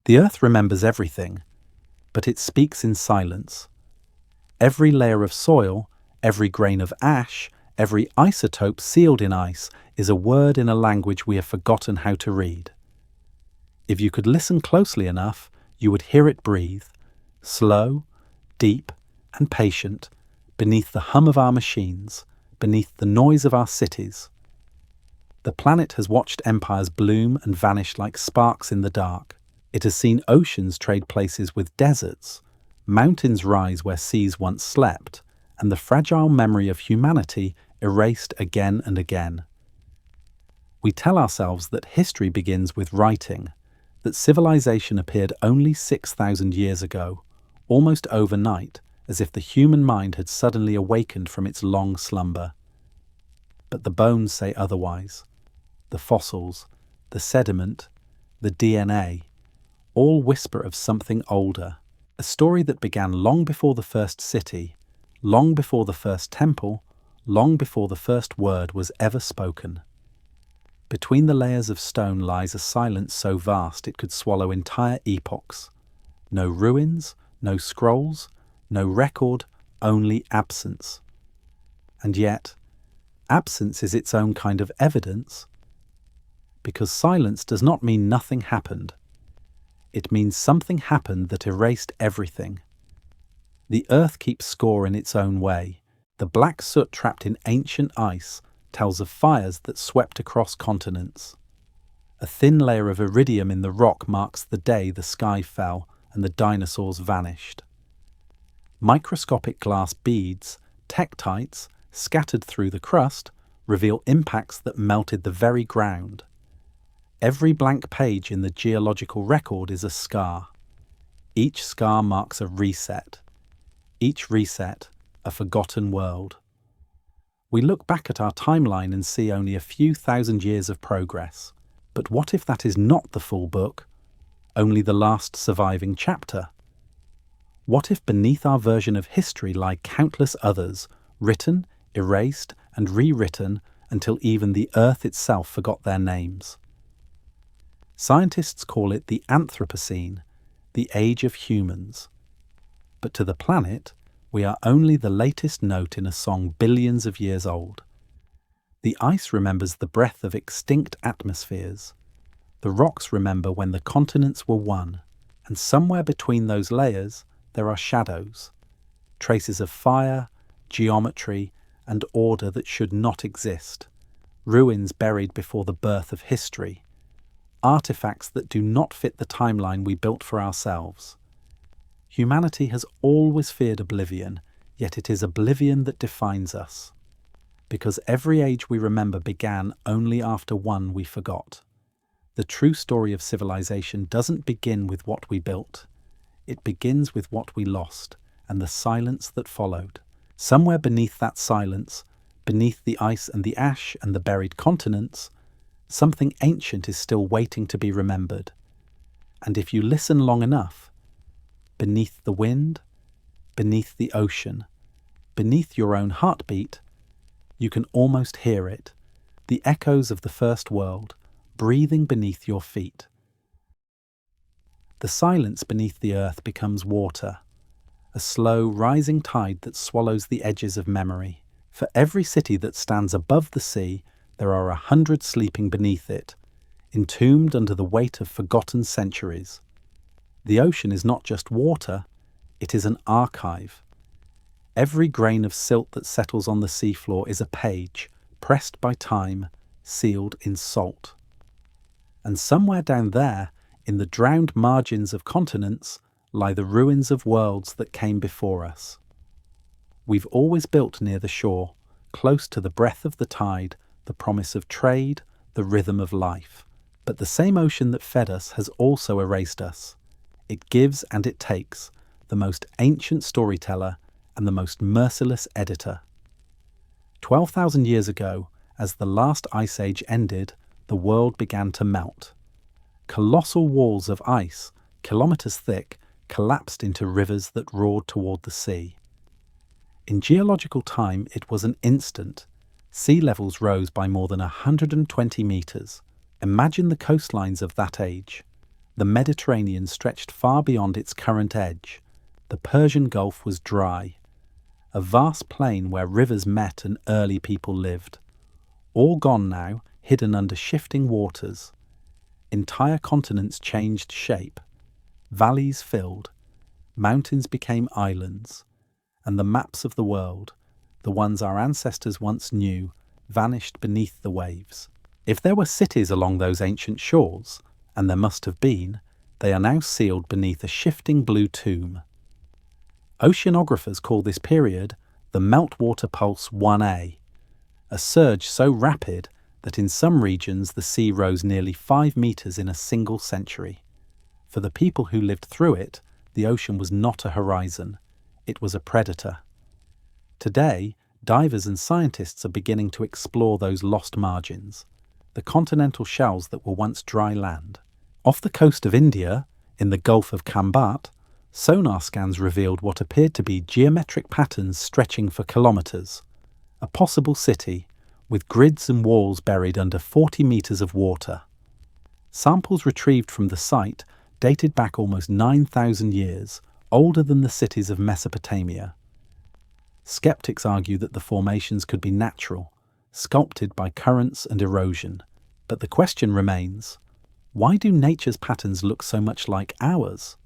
The Earth remembers everything, but it speaks in silence. Every layer of soil, every grain of ash, every isotope sealed in ice is a word in a language we have forgotten how to read. If you could listen closely enough, you would hear it breathe, slow, deep, and patient, beneath the hum of our machines, beneath the noise of our cities. The planet has watched empires bloom and vanish like sparks in the dark. It has seen oceans trade places with deserts, mountains rise where seas once slept, and the fragile memory of humanity erased again and again. We tell ourselves that history begins with writing, that civilization appeared only 6,000 years ago, almost overnight, as if the human mind had suddenly awakened from its long slumber. But the bones say otherwise. The fossils, the sediment, the DNA, all whisper of something older, a story that began long before the first city, long before the first temple, long before the first word was ever spoken. Between the layers of stone lies a silence so vast it could swallow entire epochs. No ruins, no scrolls, no record, only absence. And yet, absence is its own kind of evidence, because silence does not mean nothing happened. It means something happened that erased everything. The Earth keeps score in its own way. The black soot trapped in ancient ice tells of fires that swept across continents. A thin layer of iridium in the rock marks the day the sky fell and the dinosaurs vanished. Microscopic glass beads, tektites, scattered through the crust, reveal impacts that melted the very ground. Every blank page in the geological record is a scar. Each scar marks a reset. Each reset, a forgotten world. We look back at our timeline and see only a few thousand years of progress. But what if that is not the full book, only the last surviving chapter? What if beneath our version of history lie countless others, written, erased, and rewritten until even the Earth itself forgot their names? Scientists call it the Anthropocene, the age of humans. But to the planet, we are only the latest note in a song billions of years old. The ice remembers the breath of extinct atmospheres. The rocks remember when the continents were one, and somewhere between those layers there are shadows, traces of fire, geometry, and order that should not exist, ruins buried before the birth of history, artifacts that do not fit the timeline we built for ourselves. Humanity has always feared oblivion, yet it is oblivion that defines us. Because every age we remember began only after one we forgot. The true story of civilization doesn't begin with what we built. It begins with what we lost, and the silence that followed. Somewhere beneath that silence, beneath the ice and the ash and the buried continents, something ancient is still waiting to be remembered. And if you listen long enough, beneath the wind, beneath the ocean, beneath your own heartbeat, you can almost hear it, the echoes of the first world, breathing beneath your feet. The silence beneath the earth becomes water, a slow, rising tide that swallows the edges of memory. For every city that stands above the sea, there are 100 sleeping beneath it, entombed under the weight of forgotten centuries. The ocean is not just water, it is an archive. Every grain of silt that settles on the seafloor is a page, pressed by time, sealed in salt. And somewhere down there, in the drowned margins of continents, lie the ruins of worlds that came before us. We've always built near the shore, close to the breath of the tide, the promise of trade, the rhythm of life. But the same ocean that fed us has also erased us. It gives and it takes, the most ancient storyteller and the most merciless editor. 12,000 years ago, as the last ice age ended, the world began to melt. Colossal walls of ice, kilometers thick, collapsed into rivers that roared toward the sea. In geological time, it was an instant. Sea levels rose by more than 120 meters. Imagine the coastlines of that age. The Mediterranean stretched far beyond its current edge. The Persian Gulf was dry, a vast plain where rivers met and early people lived. All gone now, hidden under shifting waters. Entire continents changed shape. Valleys filled. Mountains became islands. And the maps of the world, the ones our ancestors once knew, vanished beneath the waves. If there were cities along those ancient shores, and there must have been, they are now sealed beneath a shifting blue tomb. Oceanographers call this period the Meltwater Pulse 1A, a surge so rapid that in some regions the sea rose nearly 5 meters in a single century. For the people who lived through it, the ocean was not a horizon, it was a predator. Today, divers and scientists are beginning to explore those lost margins, the continental shells that were once dry land. Off the coast of India, in the Gulf of Khambat, sonar scans revealed what appeared to be geometric patterns stretching for kilometers. A possible city, with grids and walls buried under 40 meters of water. Samples retrieved from the site dated back almost 9,000 years, older than the cities of Mesopotamia. Skeptics argue that the formations could be natural, sculpted by currents and erosion. But the question remains, why do nature's patterns look so much like ours?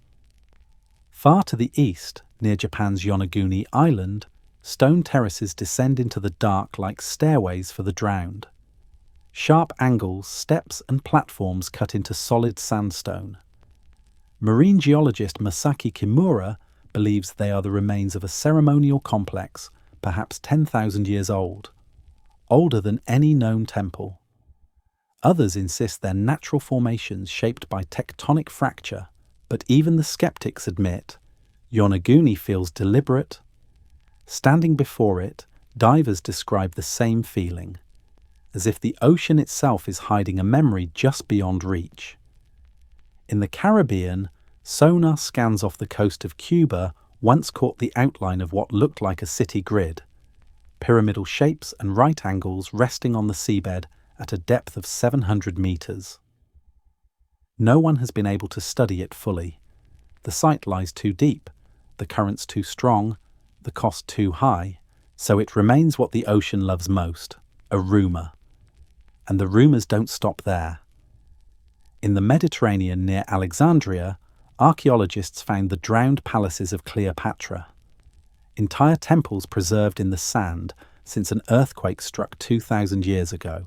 Far to the east, near Japan's Yonaguni Island, stone terraces descend into the dark like stairways for the drowned. Sharp angles, steps and platforms cut into solid sandstone. Marine geologist Masaki Kimura believes they are the remains of a ceremonial complex, perhaps 10,000 years old, older than any known temple. Others insist they're natural formations shaped by tectonic fracture, but even the skeptics admit Yonaguni feels deliberate. Standing before it, divers describe the same feeling, as if the ocean itself is hiding a memory just beyond reach. In the Caribbean, sonar scans off the coast of Cuba once caught the outline of what looked like a city grid, pyramidal shapes and right angles resting on the seabed at a depth of 700 meters. No one has been able to study it fully. The site lies too deep, the currents too strong, the cost too high, so it remains what the ocean loves most, a rumour. And the rumours don't stop there. In the Mediterranean near Alexandria, archaeologists found the drowned palaces of Cleopatra. Entire temples preserved in the sand since an earthquake struck 2,000 years ago.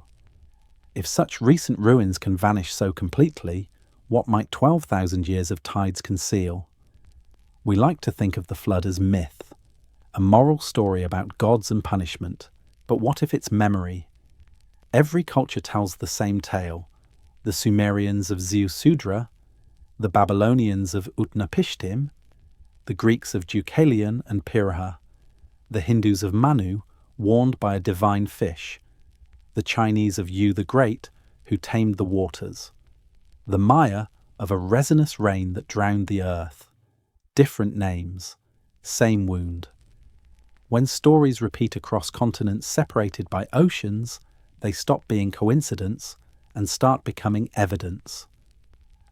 If such recent ruins can vanish so completely, what might 12,000 years of tides conceal? We like to think of the flood as myth, a moral story about gods and punishment, but what if it's memory? Every culture tells the same tale. The Sumerians of Ziusudra, the Babylonians of Utnapishtim, the Greeks of Deucalion and Piraha, the Hindus of Manu, warned by a divine fish, the Chinese of Yu the Great, who tamed the waters, the Maya of a resinous rain that drowned the earth. Different names, same wound. When stories repeat across continents separated by oceans, they stop being coincidence and start becoming evidence.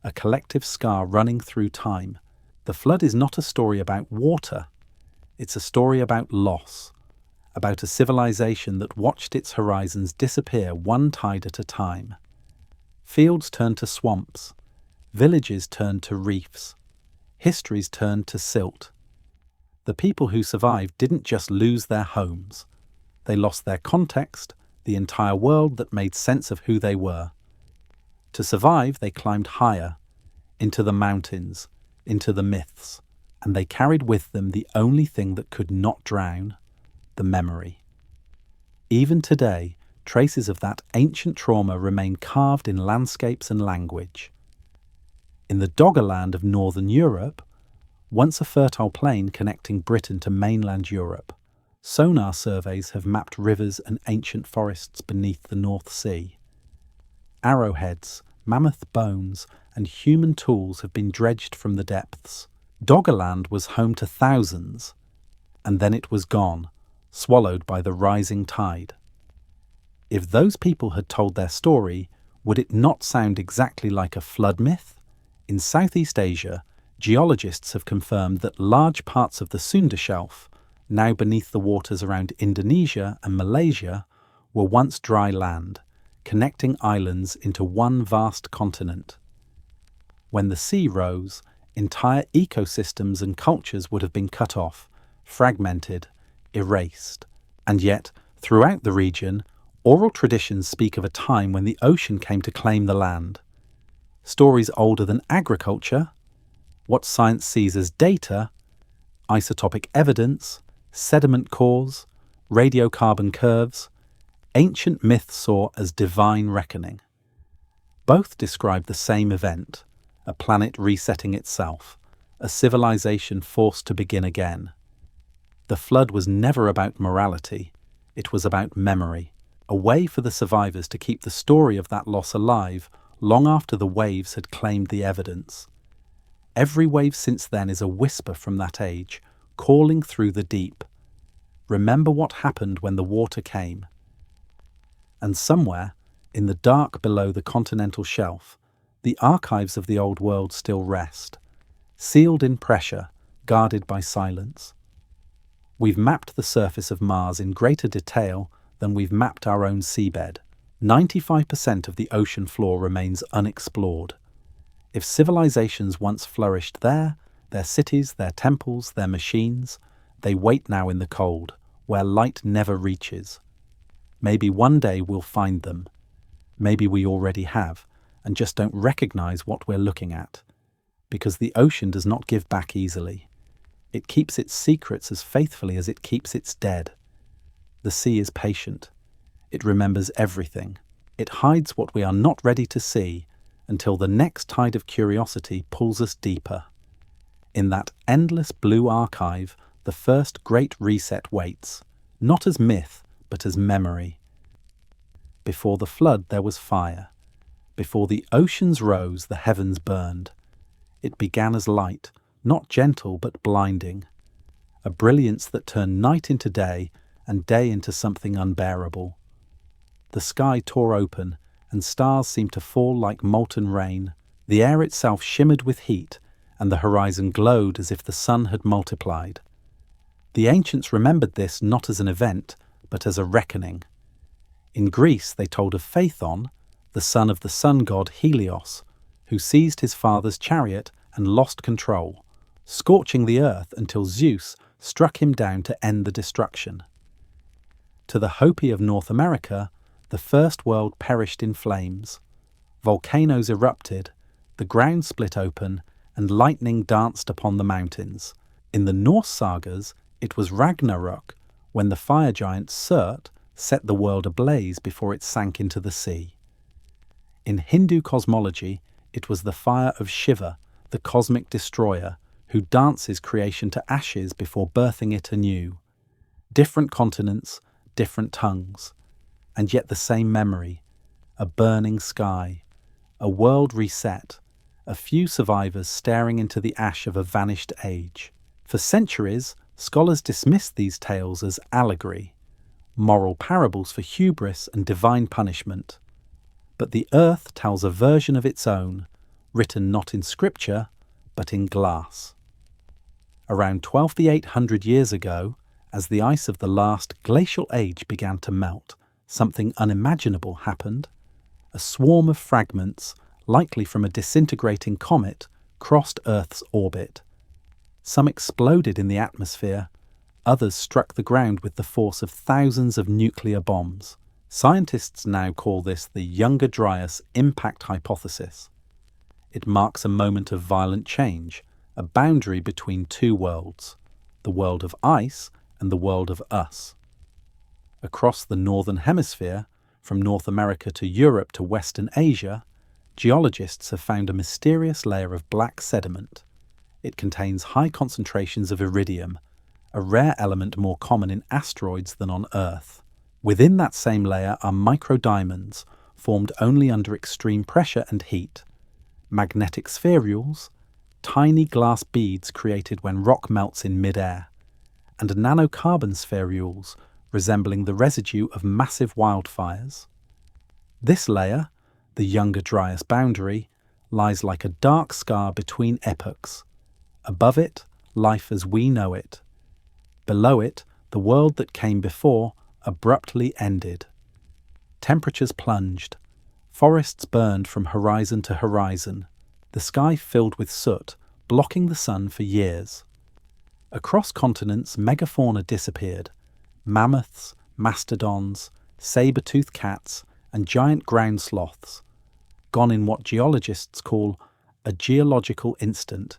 A collective scar running through time. The flood is not a story about water. It's a story about loss, about a civilization that watched its horizons disappear one tide at a time. Fields turned to swamps, villages turned to reefs, histories turned to silt. The people who survived didn't just lose their homes. They lost their context, the entire world that made sense of who they were. To survive, they climbed higher, into the mountains, into the myths, and they carried with them the only thing that could not drown, the memory. Even today, traces of that ancient trauma remain carved in landscapes and language. In the Doggerland of northern Europe, once a fertile plain connecting Britain to mainland Europe, sonar surveys have mapped rivers and ancient forests beneath the North Sea. Arrowheads, mammoth bones, and human tools have been dredged from the depths. Doggerland was home to thousands, and then it was gone, swallowed by the rising tide. If those people had told their story, would it not sound exactly like a flood myth, In Southeast Asia, geologists have confirmed that large parts of the Sunda Shelf, now beneath the waters around Indonesia and Malaysia, were once dry land, connecting islands into one vast continent. When the sea rose, entire ecosystems and cultures would have been cut off, fragmented, erased. And yet, throughout the region, oral traditions speak of a time when the ocean came to claim the land. Stories older than agriculture, what science sees as data, isotopic evidence, sediment cores, radiocarbon curves, ancient myth saw as divine reckoning. Both describe the same event, a planet resetting itself, a civilization forced to begin again. The flood was never about morality, it was about memory, a way for the survivors to keep the story of that loss alive long after the waves had claimed the evidence. Every wave since then is a whisper from that age, calling through the deep. Remember what happened when the water came. And somewhere, in the dark below the continental shelf, the archives of the old world still rest, sealed in pressure, guarded by silence. We've mapped the surface of Mars in greater detail than we've mapped our own seabed. 95% of the ocean floor remains unexplored. If civilizations once flourished there, their cities, their temples, their machines, they wait now in the cold, where light never reaches. Maybe one day we'll find them. Maybe we already have, and just don't recognize what we're looking at. Because the ocean does not give back easily. It keeps its secrets as faithfully as it keeps its dead. The sea is patient. It remembers everything. It hides what we are not ready to see until the next tide of curiosity pulls us deeper. In that endless blue archive, the first great reset waits, not as myth, but as memory. Before the flood there was fire. Before the oceans rose, the heavens burned. It began as light, not gentle but blinding. A brilliance that turned night into day and day into something unbearable. The sky tore open, and stars seemed to fall like molten rain. The air itself shimmered with heat, and the horizon glowed as if the sun had multiplied. The ancients remembered this not as an event, but as a reckoning. In Greece they told of Phaethon, the son of the sun god Helios, who seized his father's chariot and lost control, scorching the earth until Zeus struck him down to end the destruction. To the Hopi of North America, the first world perished in flames. Volcanoes erupted, the ground split open, and lightning danced upon the mountains. In the Norse sagas, it was Ragnarok, when the fire giant Surt set the world ablaze before it sank into the sea. In Hindu cosmology, it was the fire of Shiva, the cosmic destroyer, who dances creation to ashes before birthing it anew. Different continents, different tongues, and yet the same memory, a burning sky, a world reset, a few survivors staring into the ash of a vanished age. For centuries, scholars dismissed these tales as allegory, moral parables for hubris and divine punishment. But the earth tells a version of its own, written not in scripture, but in glass. Around 12,800 years ago, as the ice of the last glacial age began to melt, something unimaginable happened. A swarm of fragments, likely from a disintegrating comet, crossed Earth's orbit. Some exploded in the atmosphere, others struck the ground with the force of thousands of nuclear bombs. Scientists now call this the Younger Dryas impact hypothesis. It marks a moment of violent change, a boundary between two worlds, the world of ice and the world of us. Across the northern hemisphere, from North America to Europe to Western Asia, geologists have found a mysterious layer of black sediment. It contains high concentrations of iridium, a rare element more common in asteroids than on Earth. Within that same layer are microdiamonds, formed only under extreme pressure and heat, magnetic spherules, tiny glass beads created when rock melts in mid-air, and nanocarbon spherules resembling the residue of massive wildfires. This layer, the Younger Dryas boundary, lies like a dark scar between epochs. Above it, life as we know it. Below it, the world that came before abruptly ended. Temperatures plunged. Forests burned from horizon to horizon. The sky filled with soot, blocking the sun for years. Across continents, megafauna disappeared. Mammoths, mastodons, saber-toothed cats, and giant ground sloths, gone in what geologists call a geological instant.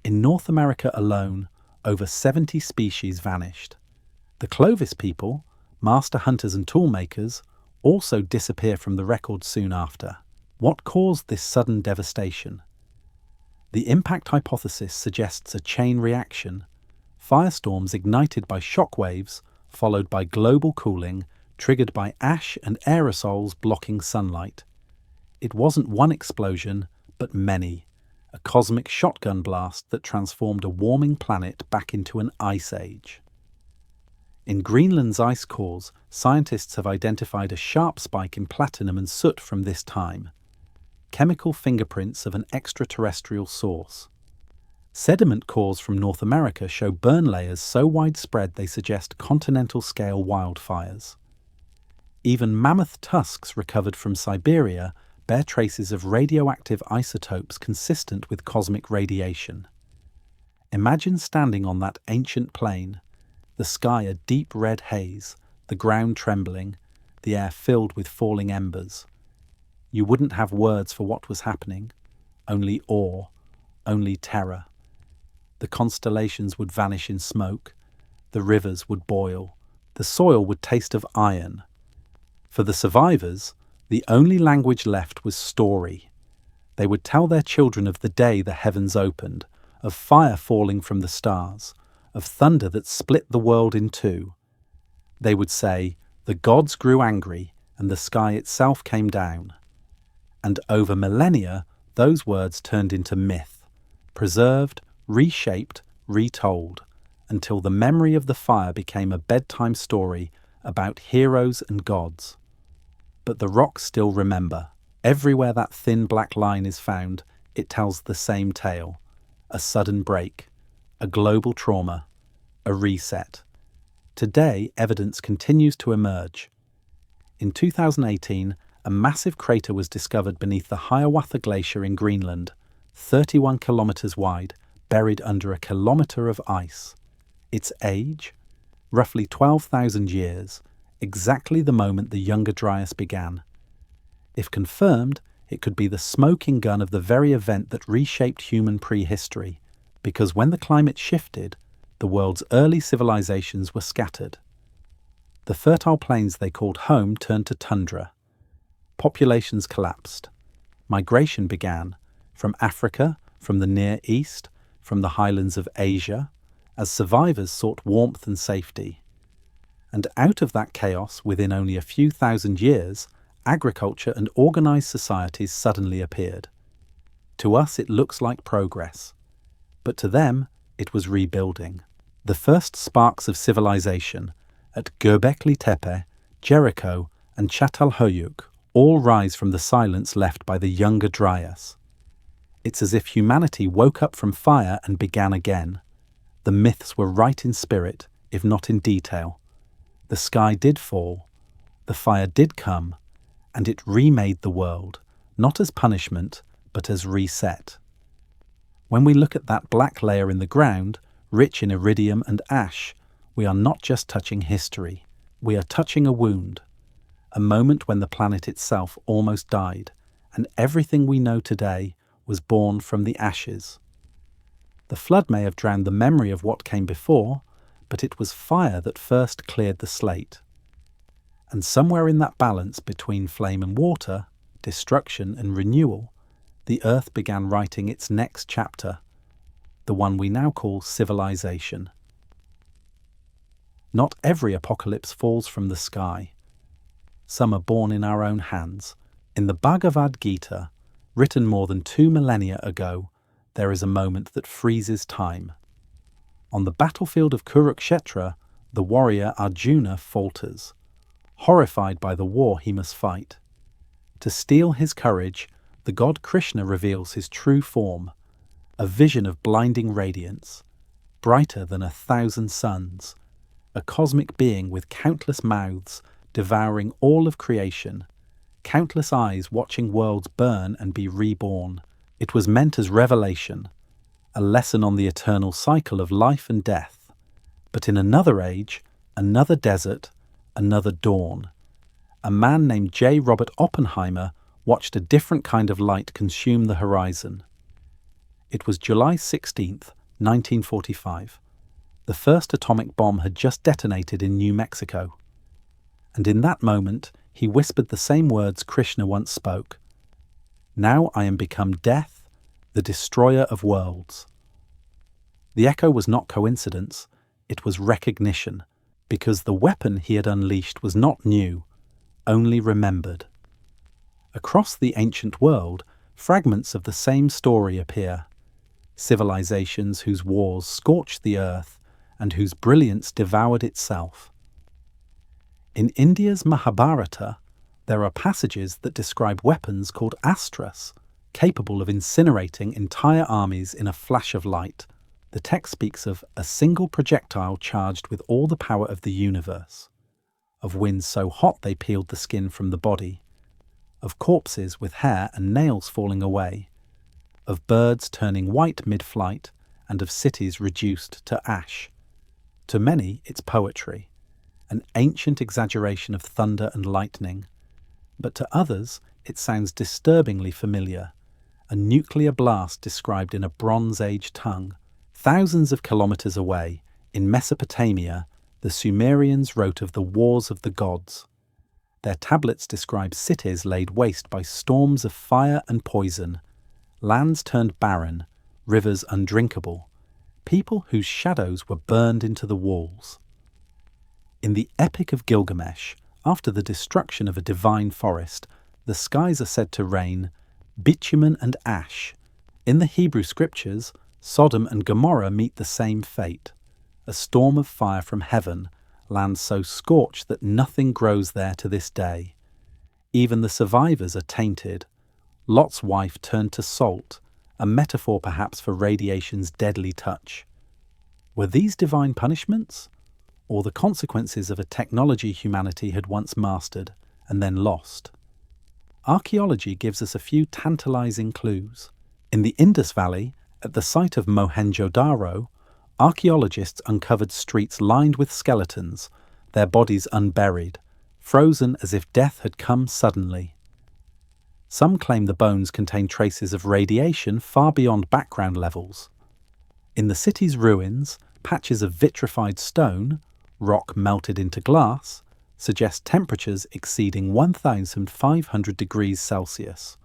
In North America alone, over 70 species vanished. The Clovis people, master hunters and toolmakers, also disappear from the record soon after. What caused this sudden devastation? The impact hypothesis suggests a chain reaction. Firestorms ignited by shock waves, followed by global cooling, triggered by ash and aerosols blocking sunlight. It wasn't one explosion, but many. A cosmic shotgun blast that transformed a warming planet back into an ice age. In Greenland's ice cores, scientists have identified a sharp spike in platinum and soot from this time. Chemical fingerprints of an extraterrestrial source. Sediment cores from North America show burn layers so widespread they suggest continental-scale wildfires. Even mammoth tusks recovered from Siberia bear traces of radioactive isotopes consistent with cosmic radiation. Imagine standing on that ancient plain, the sky a deep red haze, the ground trembling, the air filled with falling embers. You wouldn't have words for what was happening, only awe, only terror. The constellations would vanish in smoke, the rivers would boil, the soil would taste of iron. For the survivors, the only language left was story. They would tell their children of the day the heavens opened, of fire falling from the stars, of thunder that split the world in two. They would say, the gods grew angry and the sky itself came down. And over millennia, those words turned into myth, preserved, reshaped, retold, until the memory of the fire became a bedtime story about heroes and gods. But the rocks still remember. Everywhere that thin black line is found, it tells the same tale. A sudden break, a global trauma, a reset. Today, evidence continues to emerge. In 2018, a massive crater was discovered beneath the Hiawatha Glacier in Greenland, 31 kilometers wide, buried under a kilometer of ice. Its age? Roughly 12,000 years, exactly the moment the Younger Dryas began. If confirmed, it could be the smoking gun of the very event that reshaped human prehistory, because when the climate shifted, the world's early civilizations were scattered. The fertile plains they called home turned to tundra. Populations collapsed. Migration began, from Africa, from the Near East, from the highlands of Asia, as survivors sought warmth and safety. And out of that chaos, within only a few thousand years, agriculture and organized societies suddenly appeared. To us it looks like progress, but to them it was rebuilding. The first sparks of civilization at Göbekli Tepe, Jericho and Çatalhöyük all rise from the silence left by the Younger Dryas. It's as if humanity woke up from fire and began again. The myths were right in spirit, if not in detail. The sky did fall, the fire did come, and it remade the world, not as punishment, but as reset. When we look at that black layer in the ground, rich in iridium and ash, we are not just touching history. We are touching a wound, a moment when the planet itself almost died, and everything we know today was born from the ashes. The flood may have drowned the memory of what came before, but it was fire that first cleared the slate. And somewhere in that balance between flame and water, destruction and renewal, the earth began writing its next chapter, the one we now call civilization. Not every apocalypse falls from the sky. Some are born in our own hands. In the Bhagavad Gita, written more than 2 millennia ago, there is a moment that freezes time. On the battlefield of Kurukshetra, the warrior Arjuna falters, horrified by the war he must fight. To steel his courage, the the god Krishna reveals his true form, a vision of blinding radiance, brighter than 1,000 suns, a cosmic being with countless mouths devouring all of creation, countless eyes watching worlds burn and be reborn. It was meant as revelation, a lesson on the eternal cycle of life and death. But in another age, another desert, another dawn, a man named J. Robert Oppenheimer watched a different kind of light consume the horizon. It was July 16th, 1945. The first atomic bomb had just detonated in New Mexico. And in that moment, he whispered the same words Krishna once spoke. "Now I am become death, the destroyer of worlds." The echo was not coincidence, it was recognition, because the weapon he had unleashed was not new, only remembered. Across the ancient world, fragments of the same story appear. Civilizations whose wars scorched the earth and whose brilliance devoured itself. In India's Mahabharata, there are passages that describe weapons called astras, capable of incinerating entire armies in a flash of light. The text speaks of a single projectile charged with all the power of the universe, of winds so hot they peeled the skin from the body, of corpses with hair and nails falling away, of birds turning white mid-flight, and of cities reduced to ash. To many, it's poetry, an ancient exaggeration of thunder and lightning, but to others, it sounds disturbingly familiar, a nuclear blast described in a Bronze Age tongue. Thousands of kilometers away, in Mesopotamia, the Sumerians wrote of the wars of the gods. Their tablets describe cities laid waste by storms of fire and poison, lands turned barren, rivers undrinkable, people whose shadows were burned into the walls. In the Epic of Gilgamesh, after the destruction of a divine forest, the skies are said to rain bitumen and ash. In the Hebrew scriptures, Sodom and Gomorrah meet the same fate. A storm of fire from heaven, land so scorched that nothing grows there to this day. Even the survivors are tainted. Lot's wife turned to salt, a metaphor perhaps for radiation's deadly touch. Were these divine punishments, or the consequences of a technology humanity had once mastered and then lost? Archaeology gives us a few tantalizing clues. In the Indus Valley, at the site of Mohenjo-Daro, archaeologists uncovered streets lined with skeletons, their bodies unburied, frozen as if death had come suddenly. Some claim the bones contain traces of radiation far beyond background levels. In the city's ruins, patches of vitrified stone, rock melted into glass, suggest temperatures exceeding 1,500 degrees Celsius.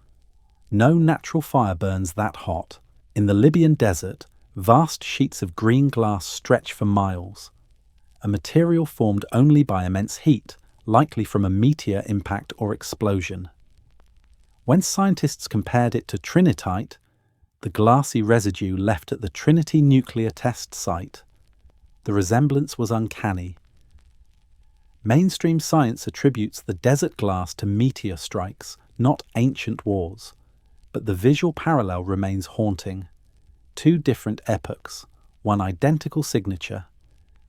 No natural fire burns that hot. In the Libyan desert, vast sheets of green glass stretch for miles, a material formed only by immense heat, likely from a meteor impact or explosion. When scientists compared it to trinitite, the glassy residue left at the Trinity nuclear test site, the resemblance was uncanny. Mainstream science attributes the desert glass to meteor strikes, not ancient wars, but the visual parallel remains haunting. Two different epochs, one identical signature,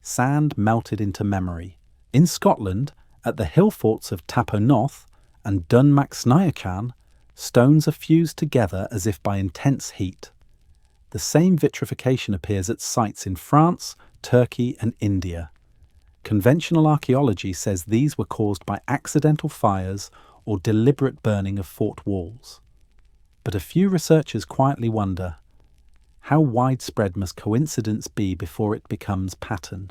sand melted into memory. In Scotland, at the hill forts of Taponoth and Dun Maxnaican, stones are fused together as if by intense heat. The same vitrification appears at sites in France, Turkey and India. Conventional archaeology says these were caused by accidental fires or deliberate burning of fort walls. But a few researchers quietly wonder, how widespread must coincidence be before it becomes pattern?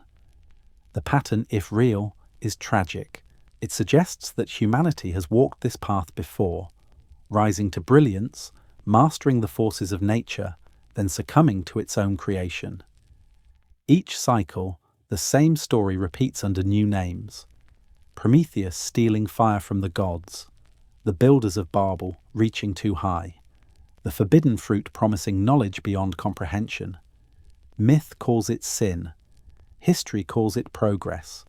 The pattern, if real, is tragic. It suggests that humanity has walked this path before, rising to brilliance, mastering the forces of nature, then succumbing to its own creation. Each cycle, the same story repeats under new names. Prometheus stealing fire from the gods, the builders of Babel reaching too high, the forbidden fruit promising knowledge beyond comprehension. Myth calls it sin, history calls it progress,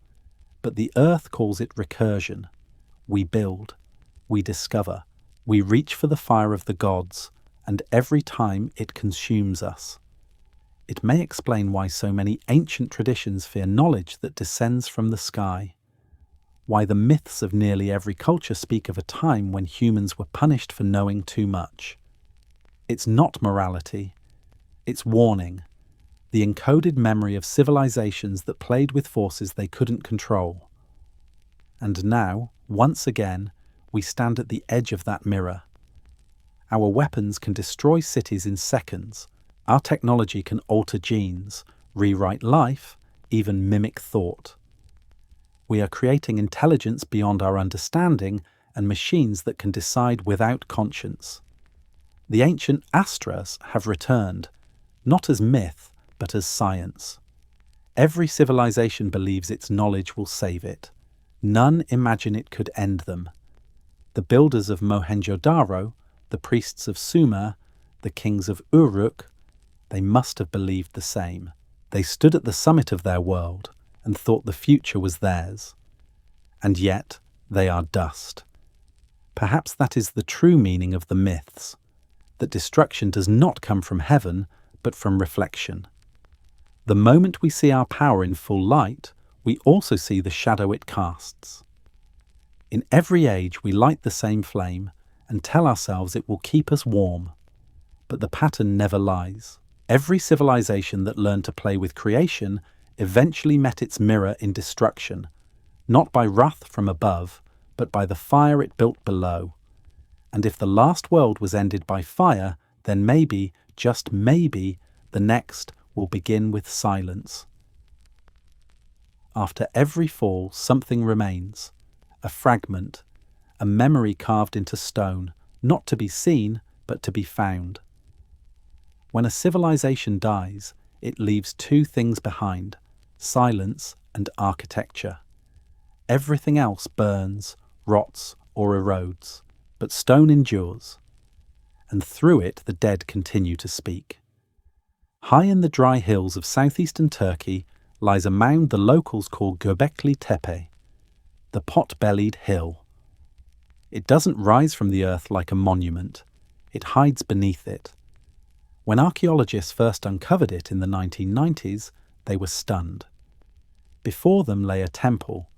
but the earth calls it recursion. We build, we discover, We reach for the fire of the gods, and every time it consumes us. It may explain why so many ancient traditions fear knowledge that descends from the sky, why the myths of nearly every culture speak of a time when humans were punished for knowing too much. It's not morality, it's warning, the encoded memory of civilizations that played with forces they couldn't control. And now, once again, we stand at the edge of that mirror. Our weapons can destroy cities in seconds. Our technology can alter genes, rewrite life, even mimic thought. We are creating intelligence beyond our understanding and machines that can decide without conscience. The ancient Astras have returned, not as myth, but as science. Every civilization believes its knowledge will save it. None imagine it could end them. The builders of Mohenjo-Daro, the priests of Sumer, the kings of Uruk, they must have believed the same. They stood at the summit of their world and thought the future was theirs. And yet, they are dust. Perhaps that is the true meaning of the myths, that destruction does not come from heaven, but from reflection. The moment we see our power in full light, we also see the shadow it casts. In every age we light the same flame and tell ourselves it will keep us warm. But the pattern never lies. Every civilization that learned to play with creation eventually met its mirror in destruction, not by wrath from above, but by the fire it built below. And if the last world was ended by fire, then maybe, just maybe, the next will begin with silence. After every fall, something remains. A fragment, a memory carved into stone, not to be seen, but to be found. When a civilization dies, it leaves two things behind: silence and architecture. Everything else burns, rots, or erodes, but stone endures. And through it the dead continue to speak. High in the dry hills of southeastern Turkey lies a mound the locals call Göbekli Tepe, the pot-bellied hill. It doesn't rise from the earth like a monument, it hides beneath it. When archaeologists first uncovered it in the 1990s, they were stunned. Before them lay a temple,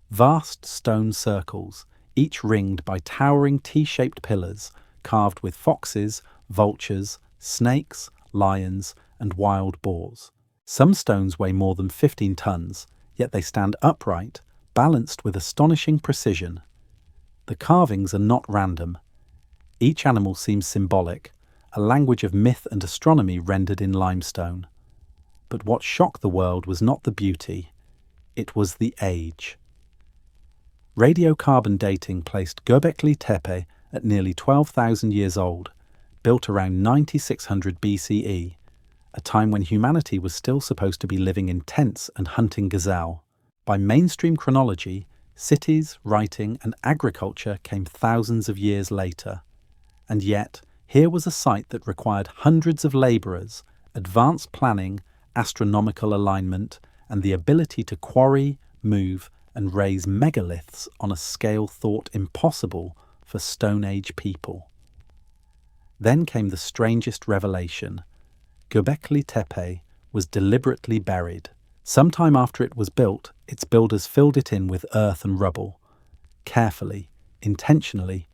vast stone circles, each ringed by towering T-shaped pillars carved with foxes, vultures, snakes, lions, and wild boars. Some stones weigh more than 15 tons, yet they stand upright, balanced with astonishing precision. The carvings are not random. Each animal seems symbolic, a language of myth and astronomy rendered in limestone. But what shocked the world was not the beauty, it was the age. Radiocarbon dating placed Göbekli Tepe at nearly 12,000 years old, built around 9600 BCE, a time when humanity was still supposed to be living in tents and hunting gazelle. By mainstream chronology, cities, writing, and agriculture came thousands of years later. And yet, here was a site that required hundreds of labourers, advanced planning, astronomical alignment, and the ability to quarry, move, and raise megaliths on a scale thought impossible for Stone Age people. Then came the strangest revelation. Göbekli Tepe was deliberately buried. Sometime after it was built, its builders filled it in with earth and rubble, carefully, intentionally,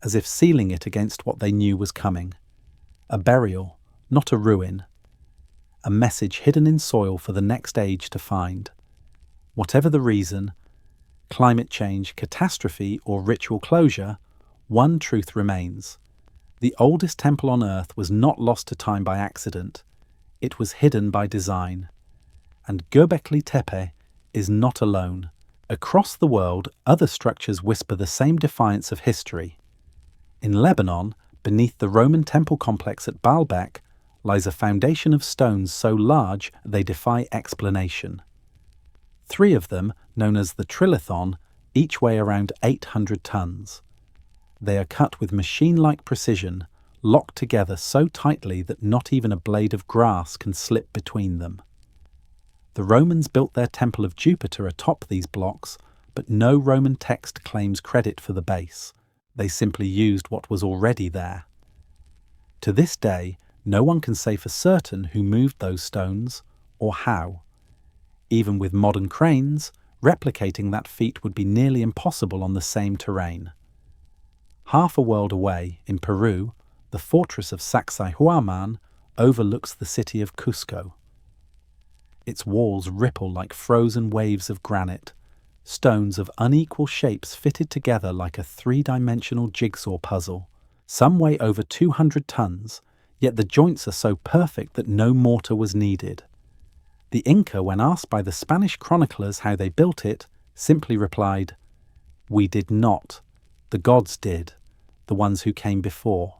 as if sealing it against what they knew was coming. A burial, not a ruin. A message hidden in soil for the next age to find. Whatever the reason, climate change, catastrophe, or ritual closure, one truth remains. The oldest temple on Earth was not lost to time by accident. It was hidden by design. And Göbekli Tepe is not alone. Across the world, other structures whisper the same defiance of history. In Lebanon, beneath the Roman temple complex at Baalbek, lies a foundation of stones so large they defy explanation. 3 of them, known as the Trilithon, each weigh around 800 tons. They are cut with machine-like precision, locked together so tightly that not even a blade of grass can slip between them. The Romans built their temple of Jupiter atop these blocks, but no Roman text claims credit for the base. They simply used what was already there. To this day, no one can say for certain who moved those stones or how. Even with modern cranes, replicating that feat would be nearly impossible on the same terrain. Half a world away, in Peru, the fortress of Sacsayhuaman overlooks the city of Cusco. Its walls ripple like frozen waves of granite, stones of unequal shapes fitted together like a three-dimensional jigsaw puzzle. Some weigh over 200 tons, yet the joints are so perfect that no mortar was needed. The Inca, when asked by the Spanish chroniclers how they built it, simply replied, "We did not. The gods did, the ones who came before."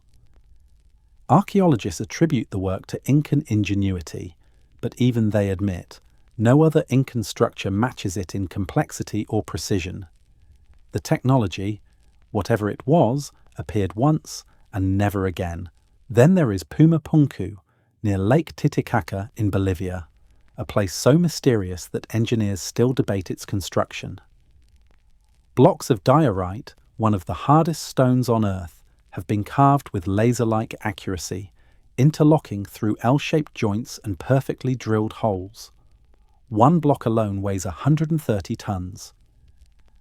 Archaeologists attribute the work to Incan ingenuity, but even they admit no other Incan structure matches it in complexity or precision. The technology, whatever it was, appeared once and never again. Then there is Pumapunku, near Lake Titicaca in Bolivia, a place so mysterious that engineers still debate its construction. Blocks of diorite, one of the hardest stones on Earth, have been carved with laser-like accuracy, interlocking through L-shaped joints and perfectly drilled holes. One block alone weighs 130 tons.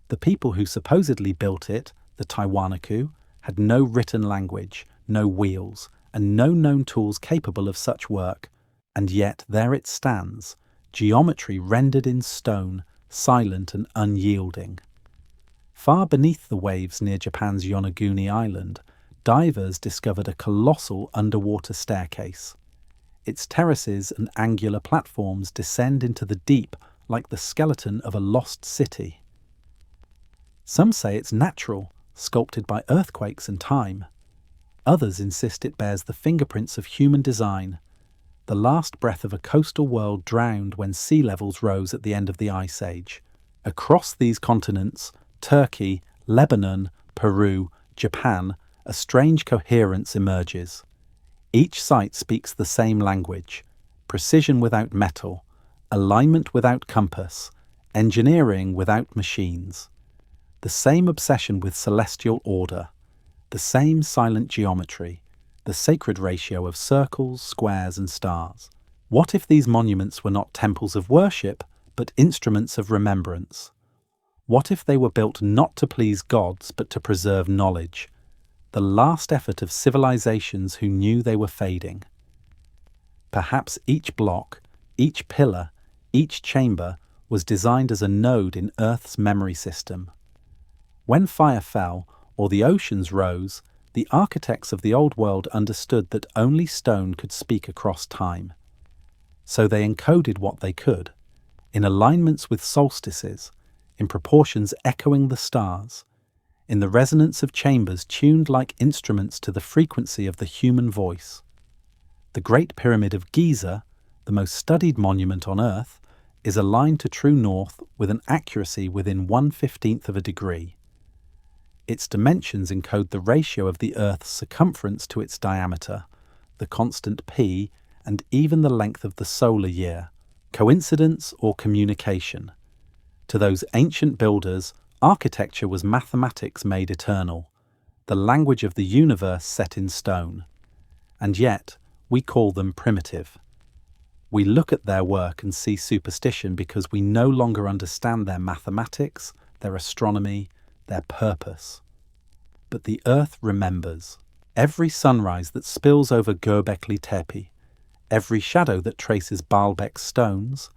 The people who supposedly built it, the Tiwanaku, had no written language, no wheels, and no known tools capable of such work. And yet there it stands, geometry rendered in stone, silent and unyielding. Far beneath the waves near Japan's Yonaguni Island, divers discovered a colossal underwater staircase. Its terraces and angular platforms descend into the deep like the skeleton of a lost city. Some say it's natural, sculpted by earthquakes and time. Others insist it bears the fingerprints of human design, the last breath of a coastal world drowned when sea levels rose at the end of the Ice Age. Across these continents, Turkey, Lebanon, Peru, Japan, a strange coherence emerges. Each site speaks the same language: precision without metal, alignment without compass, engineering without machines. The same obsession with celestial order, the same silent geometry, the sacred ratio of circles, squares, and stars. What if these monuments were not temples of worship, but instruments of remembrance? What if they were built not to please gods, but to preserve knowledge, the last effort of civilizations who knew they were fading? Perhaps each block, each pillar, each chamber was designed as a node in Earth's memory system. When fire fell, or the oceans rose, the architects of the old world understood that only stone could speak across time. So they encoded what they could, in alignments with solstices, in proportions echoing the stars, in the resonance of chambers tuned like instruments to the frequency of the human voice. The Great Pyramid of Giza, the most studied monument on Earth, is aligned to true north with an accuracy within 1/15 of a degree. Its dimensions encode the ratio of the Earth's circumference to its diameter, the constant p, and even the length of the solar year. Coincidence or communication? To those ancient builders, architecture was mathematics made eternal, the language of the universe set in stone. And yet, we call them primitive. We look at their work and see superstition because we no longer understand their mathematics, their astronomy, their purpose. But the Earth remembers. Every sunrise that spills over Göbekli Tepe, every shadow that traces Baalbek stones,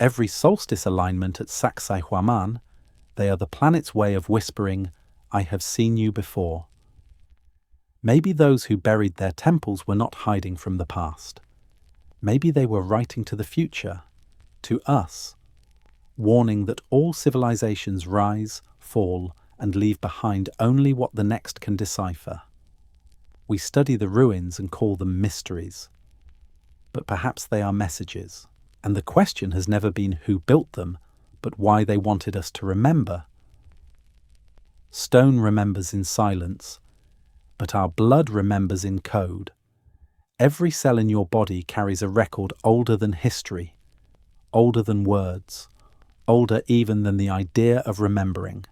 every solstice alignment at Sacsayhuaman, they are the planet's way of whispering, "I have seen you before." Maybe those who buried their temples were not hiding from the past. Maybe they were writing to the future, to us, warning that all civilizations rise, fall, and leave behind only what the next can decipher. We study the ruins and call them mysteries, but perhaps they are messages, and the question has never been who built them, but why they wanted us to remember. Stone remembers in silence, but our blood remembers in code. Every cell in your body carries a record older than history, older than words, older even than the idea of remembering.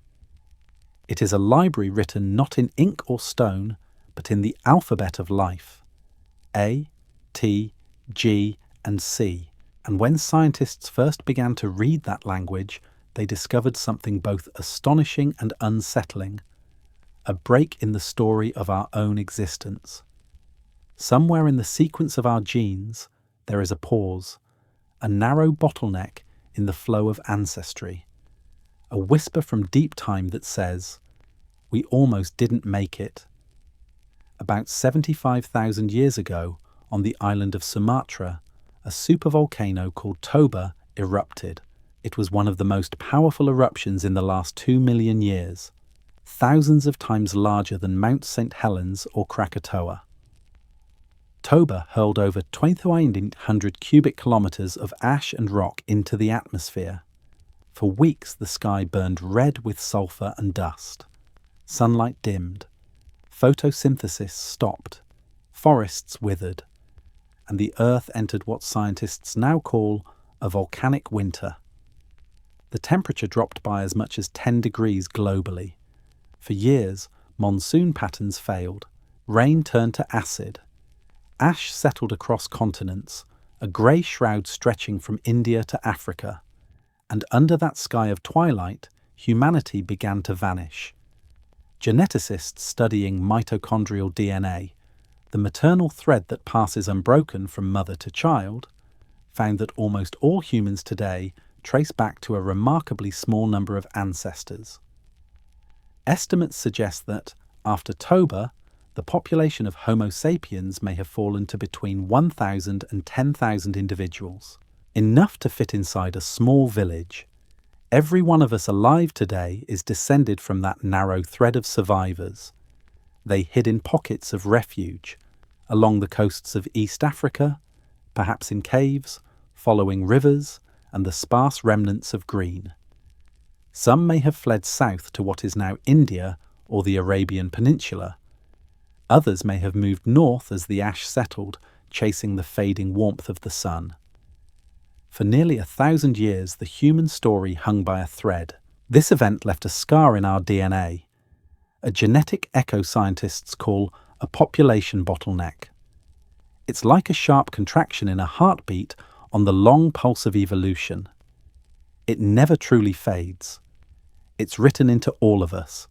It is a library written not in ink or stone, but in the alphabet of life. A, T, G, and C. And when scientists first began to read that language, they discovered something both astonishing and unsettling, a break in the story of our own existence. Somewhere in the sequence of our genes, there is a pause, a narrow bottleneck in the flow of ancestry, a whisper from deep time that says, "We almost didn't make it." About 75,000 years ago, on the island of Sumatra, a supervolcano called Toba erupted. It was one of the most powerful eruptions in the last 2 million years, thousands of times larger than Mount St. Helens or Krakatoa. Toba hurled over 2,100 cubic kilometers of ash and rock into the atmosphere. For weeks, the sky burned red with sulfur and dust. Sunlight dimmed. Photosynthesis stopped. Forests withered. And the Earth entered what scientists now call a volcanic winter. The temperature dropped by as much as 10 degrees globally. For years, monsoon patterns failed. Rain turned to acid. Ash settled across continents, a grey shroud stretching from India to Africa. And under that sky of twilight, humanity began to vanish. Geneticists studying mitochondrial DNA, the maternal thread that passes unbroken from mother to child, found that almost all humans today trace back to a remarkably small number of ancestors. Estimates suggest that, after Toba, the population of Homo sapiens may have fallen to between 1,000 and 10,000 individuals, enough to fit inside a small village. Every one of us alive today is descended from that narrow thread of survivors. They hid in pockets of refuge, along the coasts of East Africa, perhaps in caves, following rivers and the sparse remnants of green. Some may have fled south to what is now India or the Arabian Peninsula. Others may have moved north as the ash settled, chasing the fading warmth of the sun. For nearly 1,000 years, the human story hung by a thread. This event left a scar in our DNA, a genetic echo scientists call a population bottleneck. It's like a sharp contraction in a heartbeat on the long pulse of evolution. It never truly fades. It's written into all of us,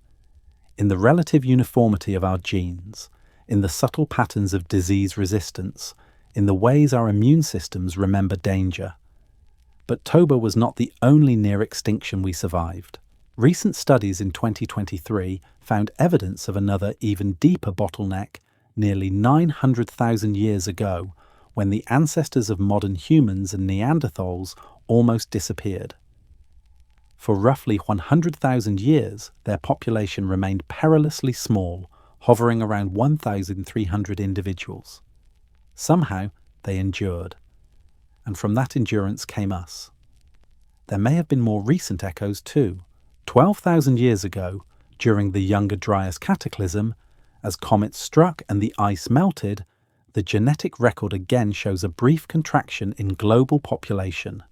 in the relative uniformity of our genes, in the subtle patterns of disease resistance, in the ways our immune systems remember danger. But Toba was not the only near extinction we survived. Recent studies in 2023 found evidence of another even deeper bottleneck nearly 900,000 years ago, when the ancestors of modern humans and Neanderthals almost disappeared. For roughly 100,000 years, their population remained perilously small, hovering around 1,300 individuals. Somehow, they endured. And from that endurance came us. There may have been more recent echoes too. 12,000 years ago, during the Younger Dryas cataclysm, as comets struck and the ice melted, the genetic record again shows a brief contraction in global population.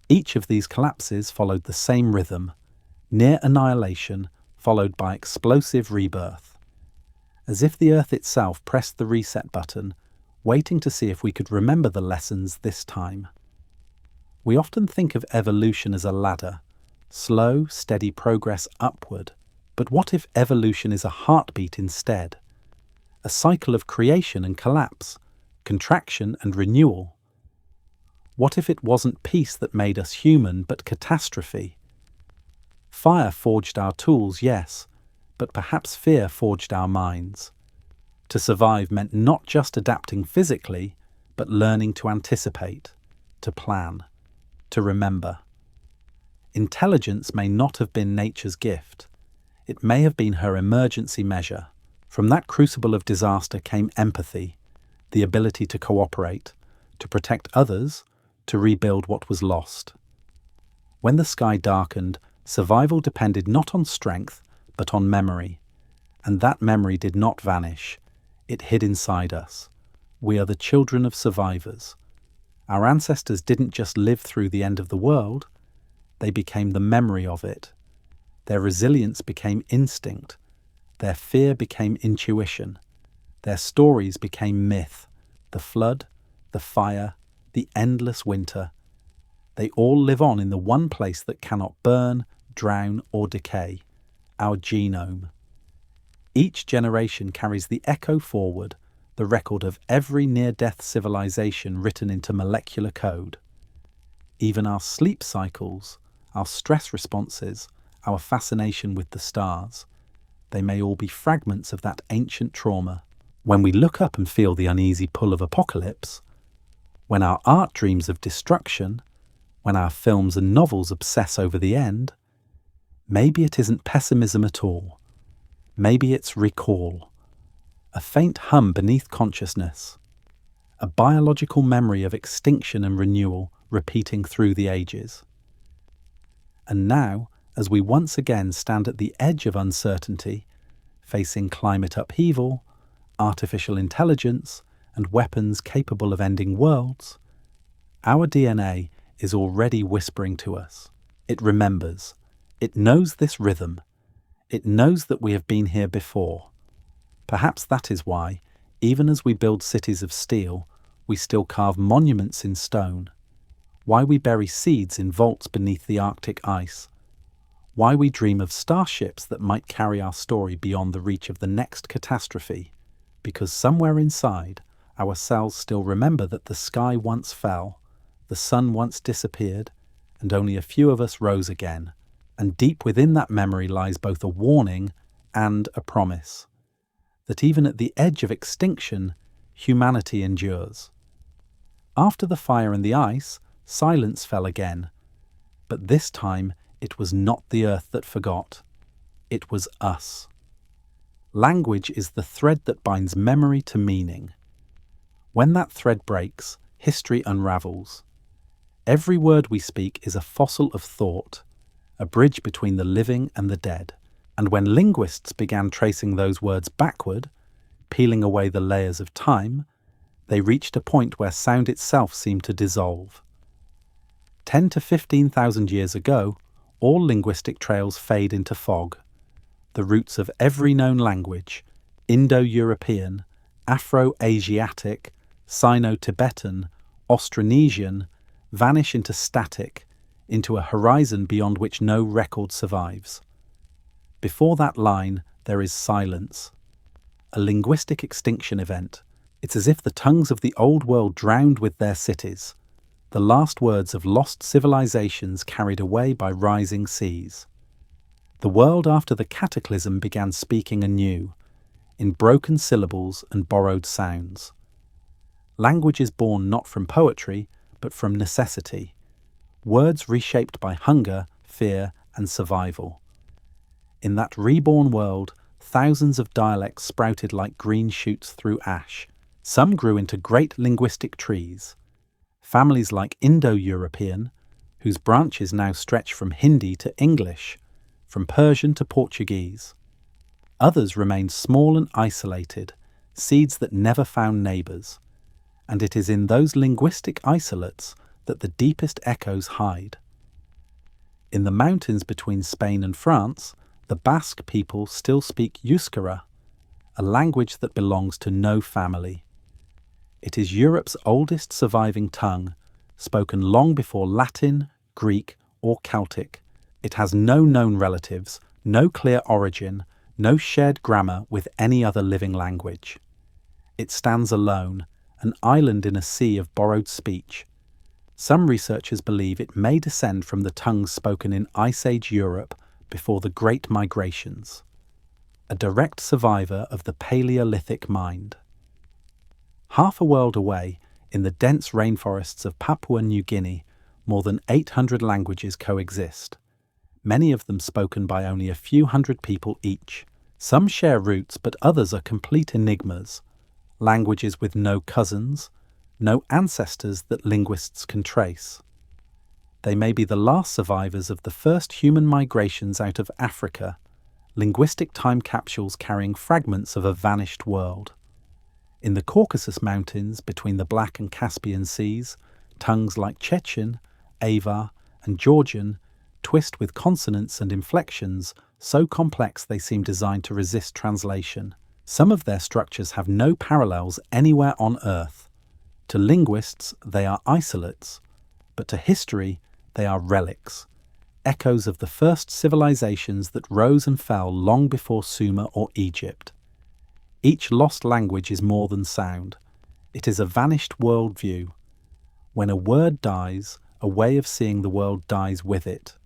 Each of these collapses followed the same rhythm, near annihilation followed by explosive rebirth. As if the Earth itself pressed the reset button, waiting to see if we could remember the lessons this time. We often think of evolution as a ladder, slow, steady progress upward. But what if evolution is a heartbeat instead? A cycle of creation and collapse, contraction and renewal? What if it wasn't peace that made us human, but catastrophe? Fire forged our tools, yes, but perhaps fear forged our minds. To survive meant not just adapting physically, but learning to anticipate, to plan, to remember. Intelligence may not have been nature's gift. It may have been her emergency measure. From that crucible of disaster came empathy, the ability to cooperate, to protect others, to rebuild what was lost. When the sky darkened, survival depended not on strength, but on memory. And that memory did not vanish. It hid inside us. We are the children of survivors. Our ancestors didn't just live through the end of the world, they became the memory of it. Their resilience became instinct. Their fear became intuition. Their stories became myth. The flood, the fire, the endless winter. They all live on in the one place that cannot burn, drown, or decay, our genome. Each generation carries the echo forward, the record of every near-death civilization written into molecular code. Even our sleep cycles, our stress responses, our fascination with the stars, they may all be fragments of that ancient trauma. When we look up and feel the uneasy pull of apocalypse, when our art dreams of destruction, when our films and novels obsess over the end, maybe it isn't pessimism at all. Maybe it's recall, a faint hum beneath consciousness, a biological memory of extinction and renewal repeating through the ages. And now, as we once again stand at the edge of uncertainty, facing climate upheaval, artificial intelligence, and weapons capable of ending worlds, our DNA is already whispering to us. It remembers. It knows this rhythm. It knows that we have been here before. Perhaps that is why, even as we build cities of steel, we still carve monuments in stone. Why we bury seeds in vaults beneath the Arctic ice. Why we dream of starships that might carry our story beyond the reach of the next catastrophe. Because somewhere inside, our cells still remember that the sky once fell, the sun once disappeared, and only a few of us rose again. And deep within that memory lies both a warning and a promise. That even at the edge of extinction, humanity endures. After the fire and the ice, silence fell again. But this time, it was not the earth that forgot. It was us. Language is the thread that binds memory to meaning. When that thread breaks, history unravels. Every word we speak is a fossil of thought, a bridge between the living and the dead. And when linguists began tracing those words backward, peeling away the layers of time, they reached a point where sound itself seemed to dissolve. 10 to 15,000 years ago, all linguistic trails fade into fog. The roots of every known language, Indo-European, Afro-Asiatic, Sino-Tibetan, Austronesian, vanish into static, into a horizon beyond which no record survives. Before that line, there is silence. A linguistic extinction event. It's as if the tongues of the old world drowned with their cities, the last words of lost civilizations carried away by rising seas. The world after the cataclysm began speaking anew, in broken syllables and borrowed sounds. Language is born not from poetry, but from necessity. Words reshaped by hunger, fear, and survival. In that reborn world, thousands of dialects sprouted like green shoots through ash. Some grew into great linguistic trees. Families like Indo-European, whose branches now stretch from Hindi to English, from Persian to Portuguese. Others remained small and isolated, seeds that never found neighbours. And it is in those linguistic isolates that the deepest echoes hide. In the mountains between Spain and France, the Basque people still speak Euskara, a language that belongs to no family. It is Europe's oldest surviving tongue, spoken long before Latin, Greek, or Celtic. It has no known relatives, no clear origin, no shared grammar with any other living language. It stands alone, an island in a sea of borrowed speech. Some researchers believe it may descend from the tongues spoken in Ice Age Europe before the Great Migrations, a direct survivor of the Paleolithic mind. Half a world away, in the dense rainforests of Papua New Guinea, more than 800 languages coexist, many of them spoken by only a few hundred people each. Some share roots, but others are complete enigmas, languages with no cousins, no ancestors that linguists can trace. They may be the last survivors of the first human migrations out of Africa, linguistic time capsules carrying fragments of a vanished world. In the Caucasus Mountains, between the Black and Caspian Seas, tongues like Chechen, Avar, and Georgian twist with consonants and inflections so complex they seem designed to resist translation. Some of their structures have no parallels anywhere on Earth. To linguists, they are isolates, but to history, they are relics, echoes of the first civilizations that rose and fell long before Sumer or Egypt. Each lost language is more than sound. It is a vanished worldview. When a word dies, a way of seeing the world dies with it.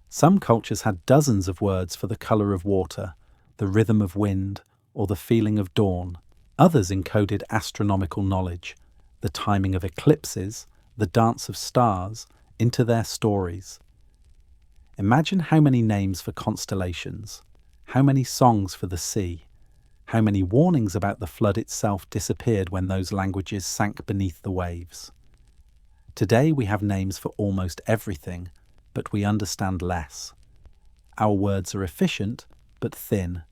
Some cultures had dozens of words for the color of water, the rhythm of wind, or the feeling of dawn. Others encoded astronomical knowledge, the timing of eclipses, the dance of stars, into their stories. Imagine how many names for constellations, how many songs for the sea, how many warnings about the flood itself disappeared when those languages sank beneath the waves. Today we have names for almost everything, but we understand less. Our words are efficient, but thin.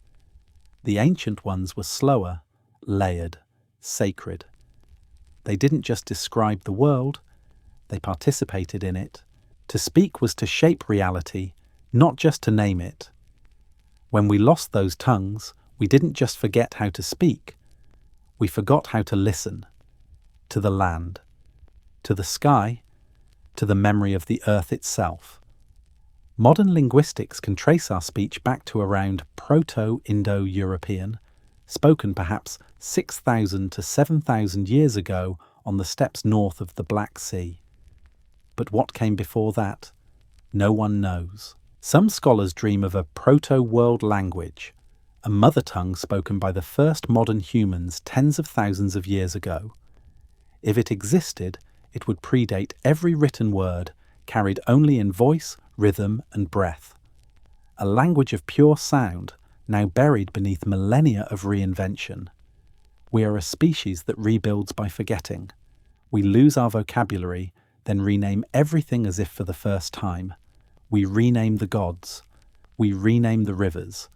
The ancient ones were slower, layered, sacred. They didn't just describe the world, they participated in it. To speak was to shape reality, not just to name it. When we lost those tongues, we didn't just forget how to speak, we forgot how to listen. To the land, to the sky, to the memory of the earth itself. Modern linguistics can trace our speech back to around Proto-Indo-European, spoken perhaps 6,000 to 7,000 years ago on the steppes north of the Black Sea. But what came before that? No one knows. Some scholars dream of a proto-world language, a mother tongue spoken by the first modern humans tens of thousands of years ago. If it existed, it would predate every written word, carried only in voice, rhythm, and breath. A language of pure sound, now buried beneath millennia of reinvention. We are a species that rebuilds by forgetting. We lose our vocabulary, then rename everything as if for the first time. We rename the gods. We rename the rivers.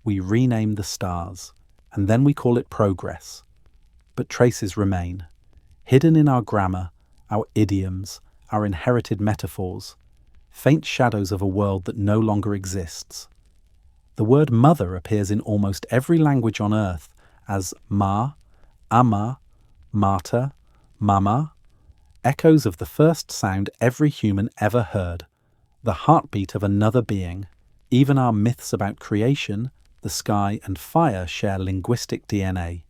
We rename the stars. And then we call it progress. But traces remain, hidden in our grammar, our idioms, our inherited metaphors, faint shadows of a world that no longer exists. The word mother appears in almost every language on earth as ma, ama, mata, mama, echoes of the first sound every human ever heard, the heartbeat of another being. Even our myths about creation, the sky and fire share linguistic DNA,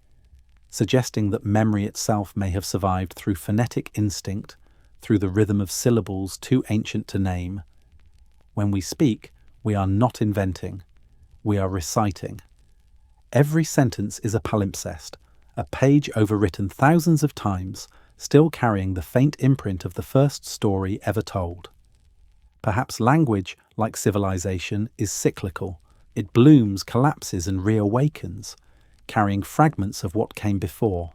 suggesting that memory itself may have survived through phonetic instinct, through the rhythm of syllables too ancient to name. When we speak, we are not inventing, we are reciting. Every sentence is a palimpsest, a page overwritten thousands of times, still carrying the faint imprint of the first story ever told. Perhaps language, like civilization, is cyclical. It blooms, collapses, and reawakens, carrying fragments of what came before.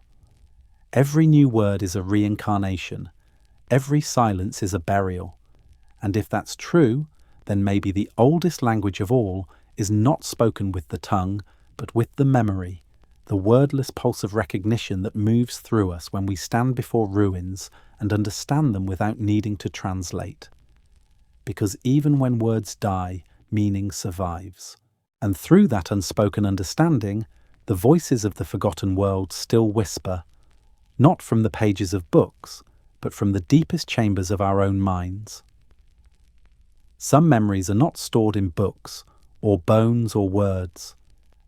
Every new word is a reincarnation. Every silence is a burial. And if that's true, then maybe the oldest language of all is not spoken with the tongue, but with the memory, the wordless pulse of recognition that moves through us when we stand before ruins and understand them without needing to translate. Because even when words die, meaning survives. And through that unspoken understanding, the voices of the forgotten world still whisper, not from the pages of books, but from the deepest chambers of our own minds. Some memories are not stored in books, or bones or words.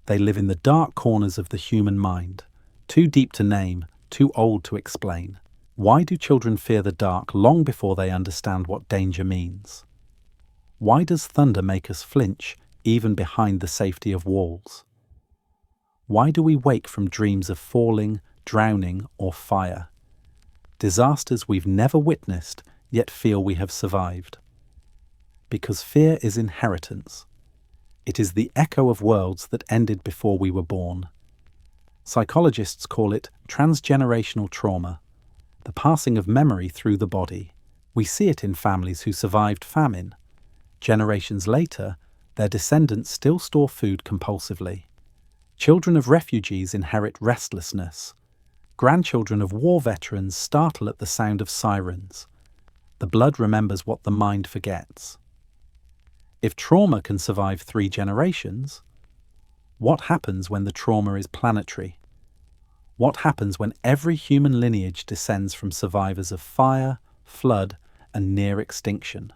They live in the dark corners of the human mind, too deep to name, too old to explain. Why do children fear the dark long before they understand what danger means? Why does thunder make us flinch, even behind the safety of walls? Why do we wake from dreams of falling, drowning, or fire? Disasters we've never witnessed, yet feel we have survived. Because fear is inheritance. It is the echo of worlds that ended before we were born. Psychologists call it transgenerational trauma, the passing of memory through the body. We see it in families who survived famine. Generations later, their descendants still store food compulsively. Children of refugees inherit restlessness. Grandchildren of war veterans startle at the sound of sirens. The blood remembers what the mind forgets. If trauma can survive 3 generations, what happens when the trauma is planetary? What happens when every human lineage descends from survivors of fire, flood, and near extinction?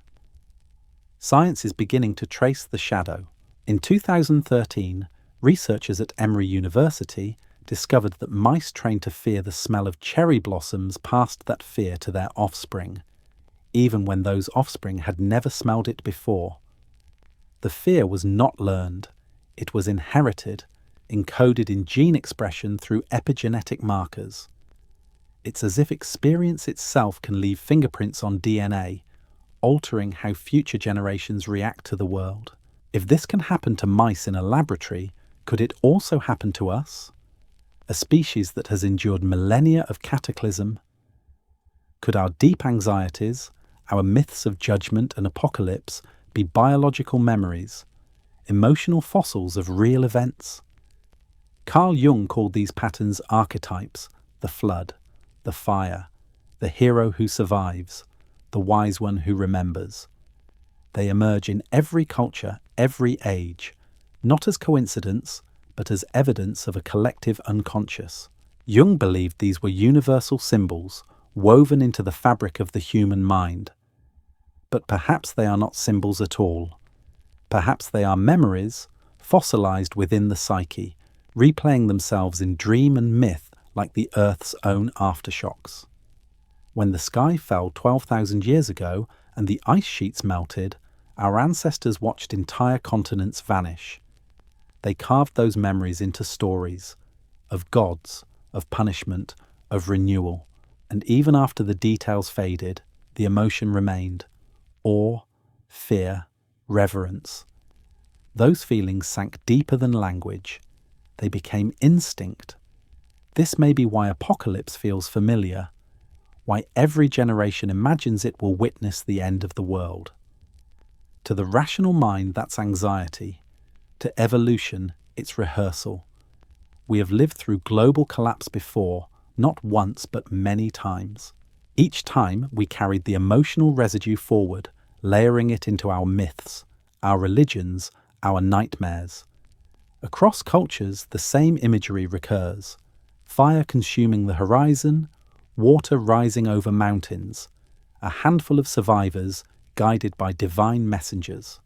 Science is beginning to trace the shadow. In 2013, researchers at Emory University discovered that mice trained to fear the smell of cherry blossoms passed that fear to their offspring, even when those offspring had never smelled it before. The fear was not learned. It was inherited, encoded in gene expression through epigenetic markers. It's as if experience itself can leave fingerprints on DNA, altering how future generations react to the world. If this can happen to mice in a laboratory, could it also happen to us? A species that has endured millennia of cataclysm? Could our deep anxieties, our myths of judgment and apocalypse, be biological memories, emotional fossils of real events? Carl Jung called these patterns archetypes: the flood, the fire, the hero who survives, the wise one who remembers. They emerge in every culture, every age, not as coincidence, but as evidence of a collective unconscious. Jung believed these were universal symbols woven into the fabric of the human mind. But perhaps they are not symbols at all. Perhaps they are memories, fossilized within the psyche, replaying themselves in dream and myth like the Earth's own aftershocks. When the sky fell 12,000 years ago and the ice sheets melted, our ancestors watched entire continents vanish. They carved those memories into stories of gods, of punishment, of renewal, and even after the details faded, the emotion remained: awe, fear, reverence. Those feelings sank deeper than language. They became instinct. This may be why apocalypse feels familiar, why every generation imagines it will witness the end of the world. To the rational mind, that's anxiety. To evolution, it's rehearsal. We have lived through global collapse before, not once but many times. Each time we carried the emotional residue forward, layering it into our myths, our religions, our nightmares. Across cultures, the same imagery recurs: fire consuming the horizon, water rising over mountains, a handful of survivors guided by divine messengers.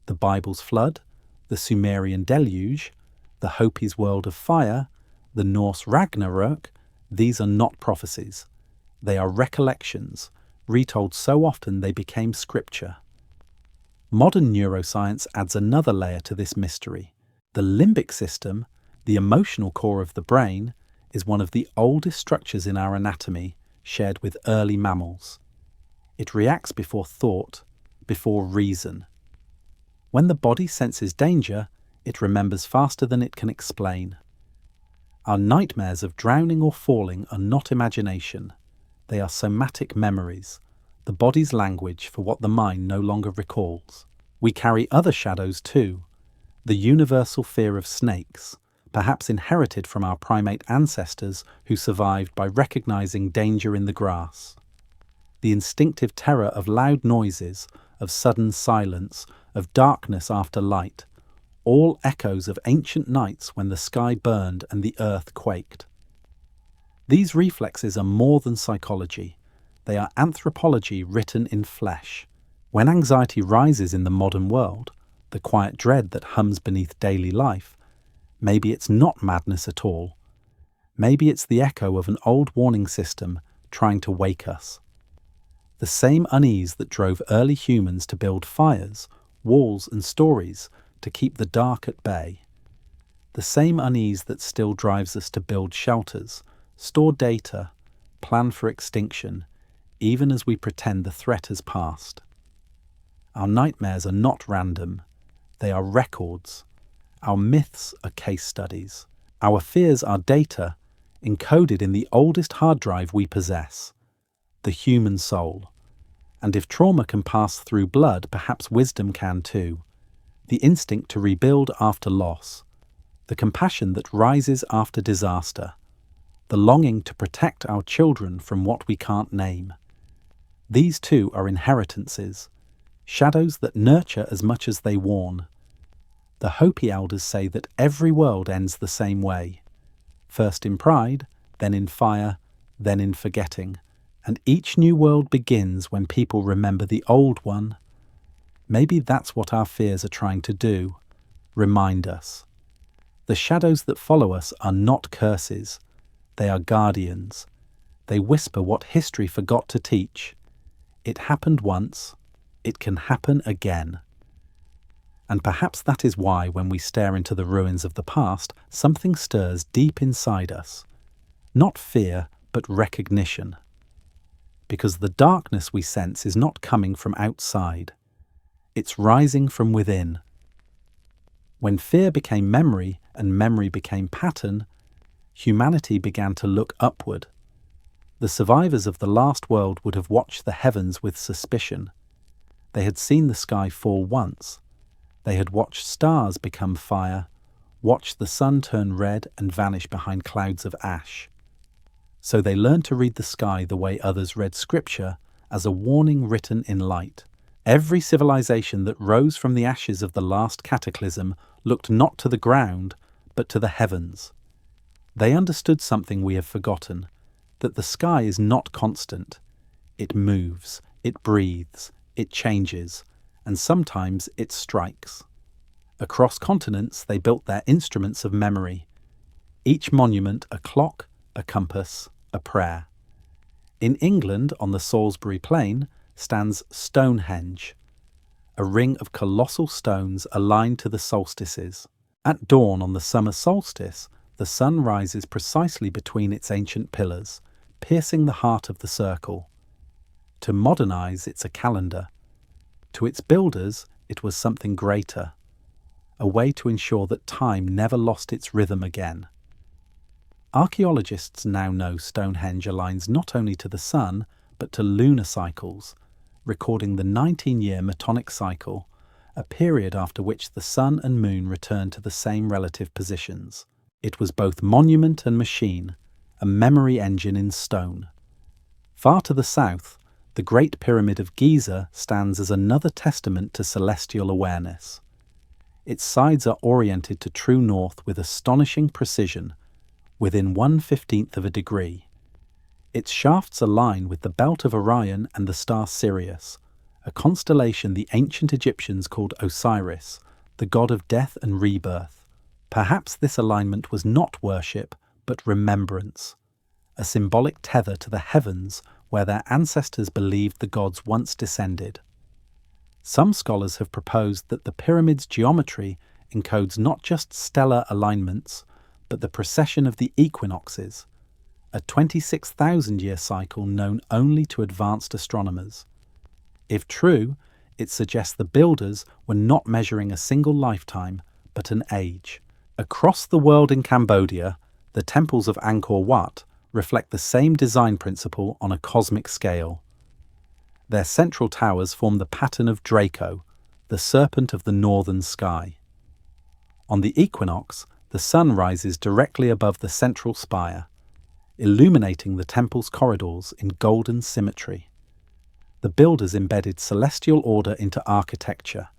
The Bible's flood, the Sumerian deluge, the Hopi's world of fire, the Norse Ragnarök, these are not prophecies. They are recollections, retold so often they became scripture. Modern neuroscience adds another layer to this mystery. The limbic system, the emotional core of the brain, is one of the oldest structures in our anatomy, shared with early mammals. It reacts before thought, before reason. When the body senses danger, it remembers faster than it can explain. Our nightmares of drowning or falling are not imagination. They are somatic memories, the body's language for what the mind no longer recalls. We carry other shadows too. The universal fear of snakes, perhaps inherited from our primate ancestors who survived by recognizing danger in the grass. The instinctive terror of loud noises, of sudden silence, of darkness after light, all echoes of ancient nights when the sky burned and the earth quaked. These reflexes are more than psychology. They are anthropology written in flesh. When anxiety rises in the modern world, the quiet dread that hums beneath daily life, maybe it's not madness at all. Maybe it's the echo of an old warning system trying to wake us. The same unease that drove early humans to build fires, walls, and stories to keep the dark at bay. The same unease that still drives us to build shelters, store data, plan for extinction, even as we pretend the threat has passed. Our nightmares are not random. They are records. Our myths are case studies. Our fears are data, encoded in the oldest hard drive we possess, the human soul. And if trauma can pass through blood, perhaps wisdom can too. The instinct to rebuild after loss, the compassion that rises after disaster, the longing to protect our children from what we can't name. These too are inheritances, shadows that nurture as much as they warn. The Hopi elders say that every world ends the same way, first in pride, then in fire, then in forgetting, and each new world begins when people remember the old one. Maybe that's what our fears are trying to do, remind us. The shadows that follow us are not curses, they are guardians. They whisper what history forgot to teach. It happened once, it can happen again. And perhaps that is why, when we stare into the ruins of the past, something stirs deep inside us. Not fear, but recognition. Because the darkness we sense is not coming from outside. It's rising from within. When fear became memory and memory became pattern, humanity began to look upward. The survivors of the last world would have watched the heavens with suspicion. They had seen the sky fall once. They had watched stars become fire, watched the sun turn red and vanish behind clouds of ash. So they learned to read the sky the way others read scripture, as a warning written in light. Every civilization that rose from the ashes of the last cataclysm looked not to the ground, but to the heavens. They understood something we have forgotten, that the sky is not constant. It moves, it breathes, it changes, and sometimes it strikes. Across continents they built their instruments of memory, each monument a clock, a compass, a prayer. In England, on the Salisbury Plain, stands Stonehenge, a ring of colossal stones aligned to the solstices. At dawn on the summer solstice, the sun rises precisely between its ancient pillars, piercing the heart of the circle. To modernize, it's a calendar. To its builders, it was something greater, a way to ensure that time never lost its rhythm again. Archaeologists now know Stonehenge aligns not only to the sun, but to lunar cycles, recording the 19-year Metonic cycle, a period after which the sun and moon return to the same relative positions. It was both monument and machine, a memory engine in stone. Far to the south, the Great Pyramid of Giza stands as another testament to celestial awareness. Its sides are oriented to true north with astonishing precision, within 1/15 of a degree. Its shafts align with the belt of Orion and the star Sirius, a constellation the ancient Egyptians called Osiris, the god of death and rebirth. Perhaps this alignment was not worship, but remembrance, a symbolic tether to the heavens where their ancestors believed the gods once descended. Some scholars have proposed that the pyramid's geometry encodes not just stellar alignments, but the precession of the equinoxes, a 26,000-year cycle known only to advanced astronomers. If true, it suggests the builders were not measuring a single lifetime, but an age. Across the world in Cambodia, the temples of Angkor Wat reflect the same design principle on a cosmic scale. Their central towers form the pattern of Draco, the serpent of the northern sky. On the equinox, the sun rises directly above the central spire, illuminating the temple's corridors in golden symmetry. The builders embedded celestial order into architecture,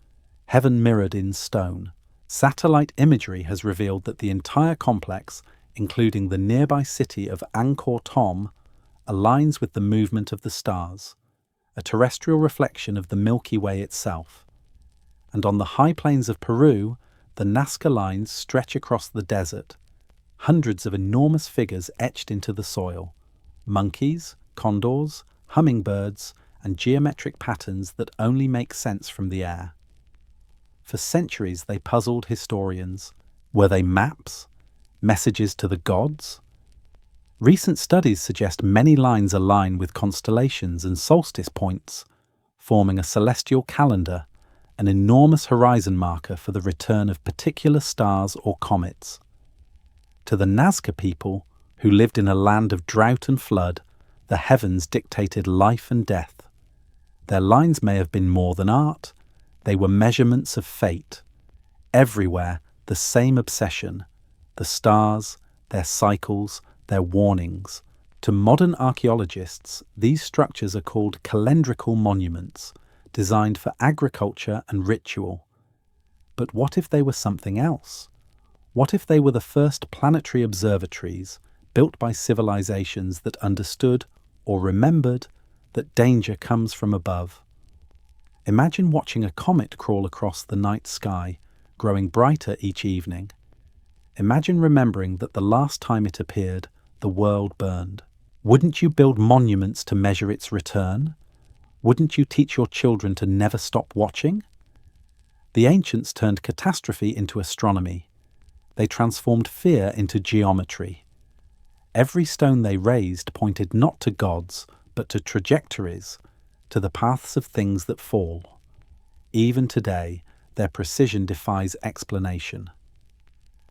heaven mirrored in stone. Satellite imagery has revealed that the entire complex, including the nearby city of Angkor Thom, aligns with the movement of the stars, a terrestrial reflection of the Milky Way itself. And on the high plains of Peru, the Nazca lines stretch across the desert, hundreds of enormous figures etched into the soil, monkeys, condors, hummingbirds, and geometric patterns that only make sense from the air. For centuries they puzzled historians. Were they maps? Messages to the gods? Recent studies suggest many lines align with constellations and solstice points, forming a celestial calendar, an enormous horizon marker for the return of particular stars or comets. To the Nazca people, who lived in a land of drought and flood, the heavens dictated life and death. Their lines may have been more than art, they were measurements of fate. Everywhere, the same obsession, the stars, their cycles, their warnings. To modern archaeologists, these structures are called calendrical monuments, designed for agriculture and ritual. But what if they were something else? What if they were the first planetary observatories built by civilizations that understood or remembered that danger comes from above? Imagine watching a comet crawl across the night sky, growing brighter each evening. Imagine remembering that the last time it appeared, the world burned. Wouldn't you build monuments to measure its return? Wouldn't you teach your children to never stop watching? The ancients turned catastrophe into astronomy. They transformed fear into geometry. Every stone they raised pointed not to gods, but to trajectories, to the paths of things that fall. Even today, their precision defies explanation.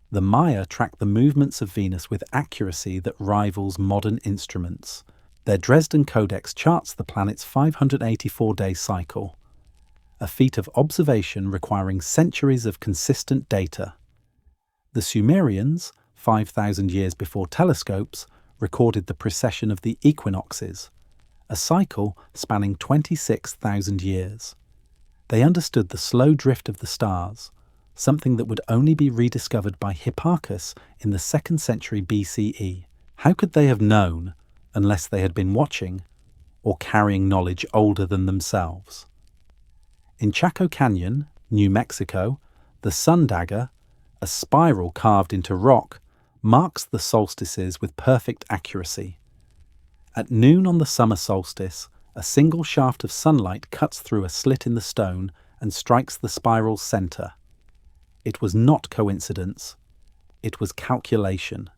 The Maya tracked the movements of Venus with accuracy that rivals modern instruments. Their Dresden Codex charts the planet's 584-day cycle, a feat of observation requiring centuries of consistent data. The Sumerians, 5,000 years before telescopes, recorded the precession of the equinoxes, a cycle spanning 26,000 years. They understood the slow drift of the stars, something that would only be rediscovered by Hipparchus in the 2nd century BCE. How could they have known unless they had been watching or carrying knowledge older than themselves? In Chaco Canyon, New Mexico, the sun dagger, a spiral carved into rock, marks the solstices with perfect accuracy. At noon on the summer solstice, a single shaft of sunlight cuts through a slit in the stone and strikes the spiral's center. It was not coincidence. It was calculation.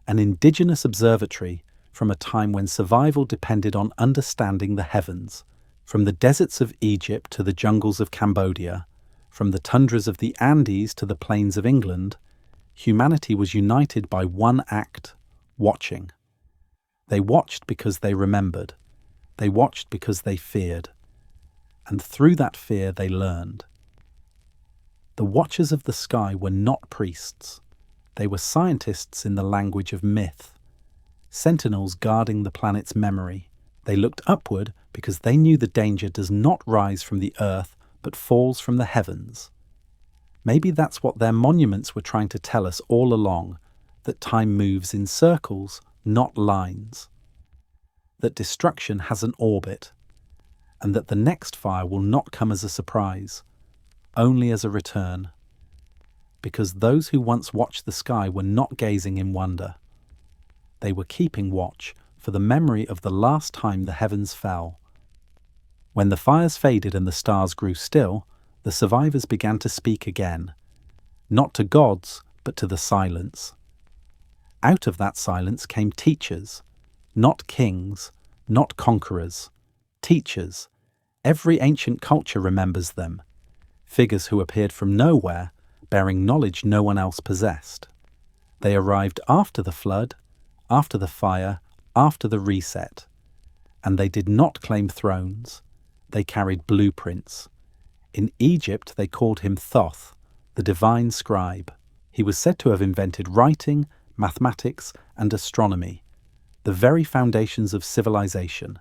An indigenous observatory from a time when survival depended on understanding the heavens. From the deserts of Egypt to the jungles of Cambodia, from the tundras of the Andes to the plains of England, humanity was united by one act: watching. They watched because they remembered. They watched because they feared. And through that fear they learned. The watchers of the sky were not priests. They were scientists in the language of myth, sentinels guarding the planet's memory. They looked upward because they knew the danger does not rise from the earth but falls from the heavens. Maybe that's what their monuments were trying to tell us all along, that time moves in circles, not lines. That destruction has an orbit, and that the next fire will not come as a surprise, only as a return. Because those who once watched the sky were not gazing in wonder. They were keeping watch for the memory of the last time the heavens fell. When the fires faded and the stars grew still, the survivors began to speak again, not to gods, but to the silence. Out of that silence came teachers, not kings, not conquerors, teachers. Every ancient culture remembers them, figures who appeared from nowhere, bearing knowledge no one else possessed. They arrived after the flood, after the fire, after the reset, and they did not claim thrones. They carried blueprints. In Egypt they called him Thoth, the divine scribe. He was said to have invented writing, mathematics, and astronomy, the very foundations of civilization.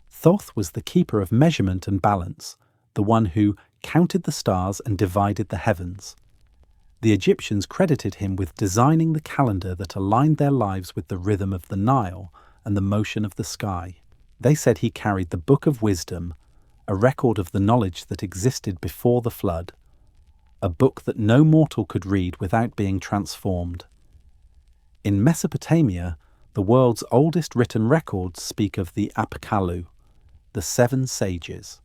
Thoth was the keeper of measurement and balance, the one who counted the stars and divided the heavens. The Egyptians credited him with designing the calendar that aligned their lives with the rhythm of the Nile and the motion of the sky. They said he carried the Book of Wisdom, a record of the knowledge that existed before the flood, a book that no mortal could read without being transformed. In Mesopotamia, the world's oldest written records speak of the Apkallu, the 7 sages.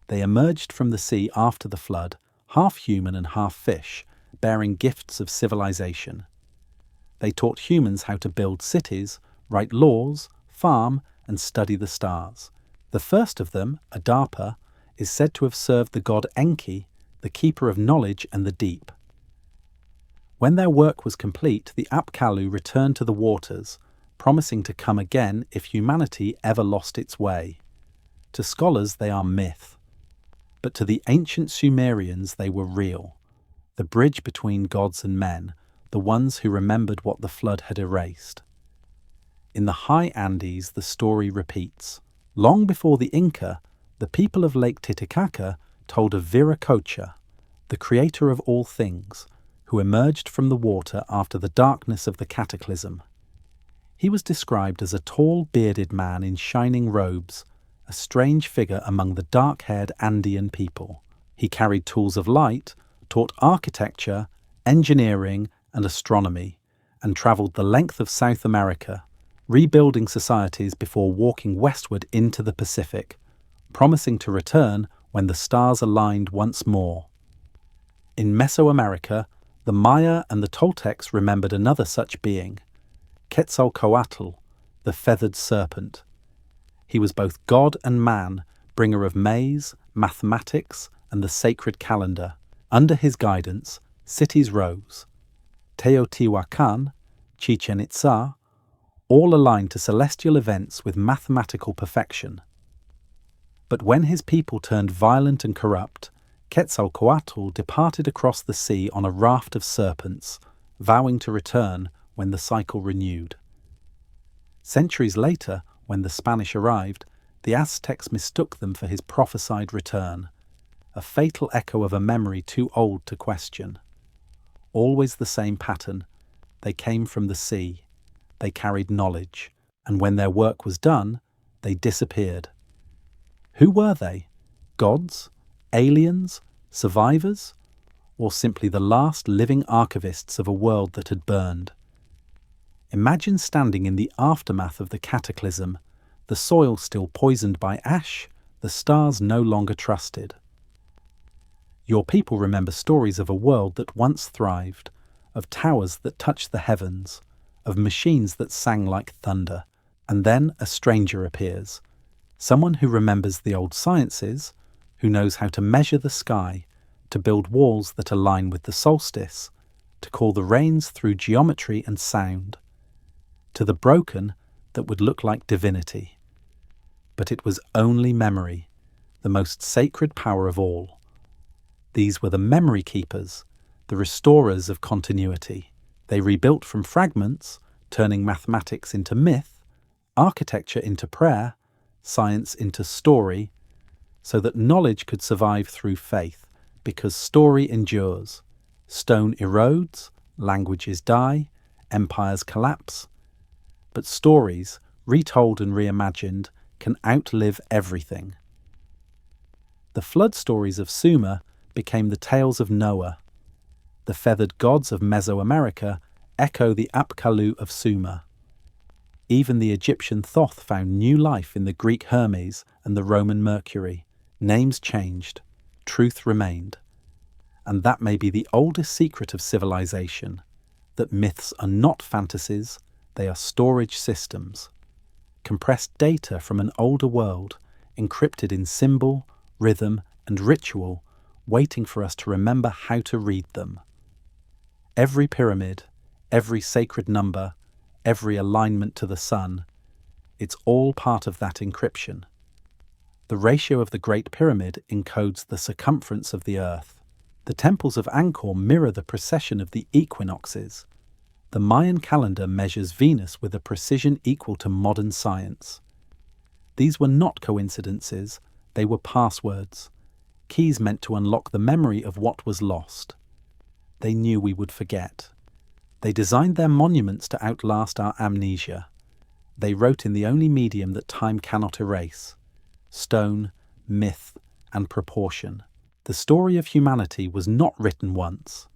They emerged from the sea after the flood, half human and half fish, bearing gifts of civilization. They taught humans how to build cities, write laws, farm, and study the stars. The first of them, Adapa, is said to have served the god Enki, the keeper of knowledge and the deep. When their work was complete, the Apkallu returned to the waters, promising to come again if humanity ever lost its way. To scholars they are myth, but to the ancient Sumerians they were real, the bridge between gods and men, the ones who remembered what the flood had erased. In the high Andes the story repeats. Long before the Inca, The people of Lake Titicaca told of Viracocha, the creator of all things, who emerged from the water after the darkness of the cataclysm. He was described as a tall, bearded man in shining robes, a strange figure among the dark-haired Andean people. He carried tools of light, taught architecture, engineering, and astronomy, and travelled the length of South America, rebuilding societies before walking westward into the Pacific, promising to return when the stars aligned once more. In Mesoamerica, the Maya and the Toltecs remembered another such being, Quetzalcoatl, the feathered serpent. He was both god and man, bringer of maize, mathematics, and the sacred calendar. Under his guidance, cities rose. Teotihuacan, Chichen Itza, all aligned to celestial events with mathematical perfection. But when his people turned violent and corrupt, Quetzalcoatl departed across the sea on a raft of serpents, vowing to return when the cycle renewed. Centuries later, when the Spanish arrived, the Aztecs mistook them for his prophesied return, a fatal echo of a memory too old to question. Always the same pattern. They came from the sea. They carried knowledge, and when their work was done, they disappeared. Who were they? Gods? Aliens? Survivors? Or simply the last living archivists of a world that had burned? Imagine standing in the aftermath of the cataclysm, the soil still poisoned by ash, the stars no longer trusted. Your people remember stories of a world that once thrived, of towers that touched the heavens, of machines that sang like thunder, and then a stranger appears, someone who remembers the old sciences, who knows how to measure the sky, to build walls that align with the solstice, to call the rains through geometry and sound, to the broken that would look like divinity. But it was only memory, the most sacred power of all. These were the memory keepers, the restorers of continuity. They rebuilt from fragments, turning mathematics into myth, architecture into prayer, science into story, so that knowledge could survive through faith, because story endures. Stone erodes, languages die, empires collapse, but stories, retold and reimagined, can outlive everything. The flood stories of Sumer became the tales of Noah. The feathered gods of Mesoamerica echo the Apkallu of Sumer. Even the Egyptian Thoth found new life in the Greek Hermes and the Roman Mercury. Names changed, truth remained. And that may be the oldest secret of civilization, that myths are not fantasies, they are storage systems. Compressed data from an older world, encrypted in symbol, rhythm, and ritual, waiting for us to remember how to read them. Every pyramid, every sacred number, every alignment to the sun, it's all part of that encryption. The ratio of the Great Pyramid encodes the circumference of the Earth. The temples of Angkor mirror the precession of the equinoxes. The Mayan calendar measures Venus with a precision equal to modern science. These were not coincidences, they were passwords, keys meant to unlock the memory of what was lost. They knew we would forget. They designed their monuments to outlast our amnesia. They wrote in the only medium that time cannot erase: stone, myth, and proportion. The story of humanity was not written once.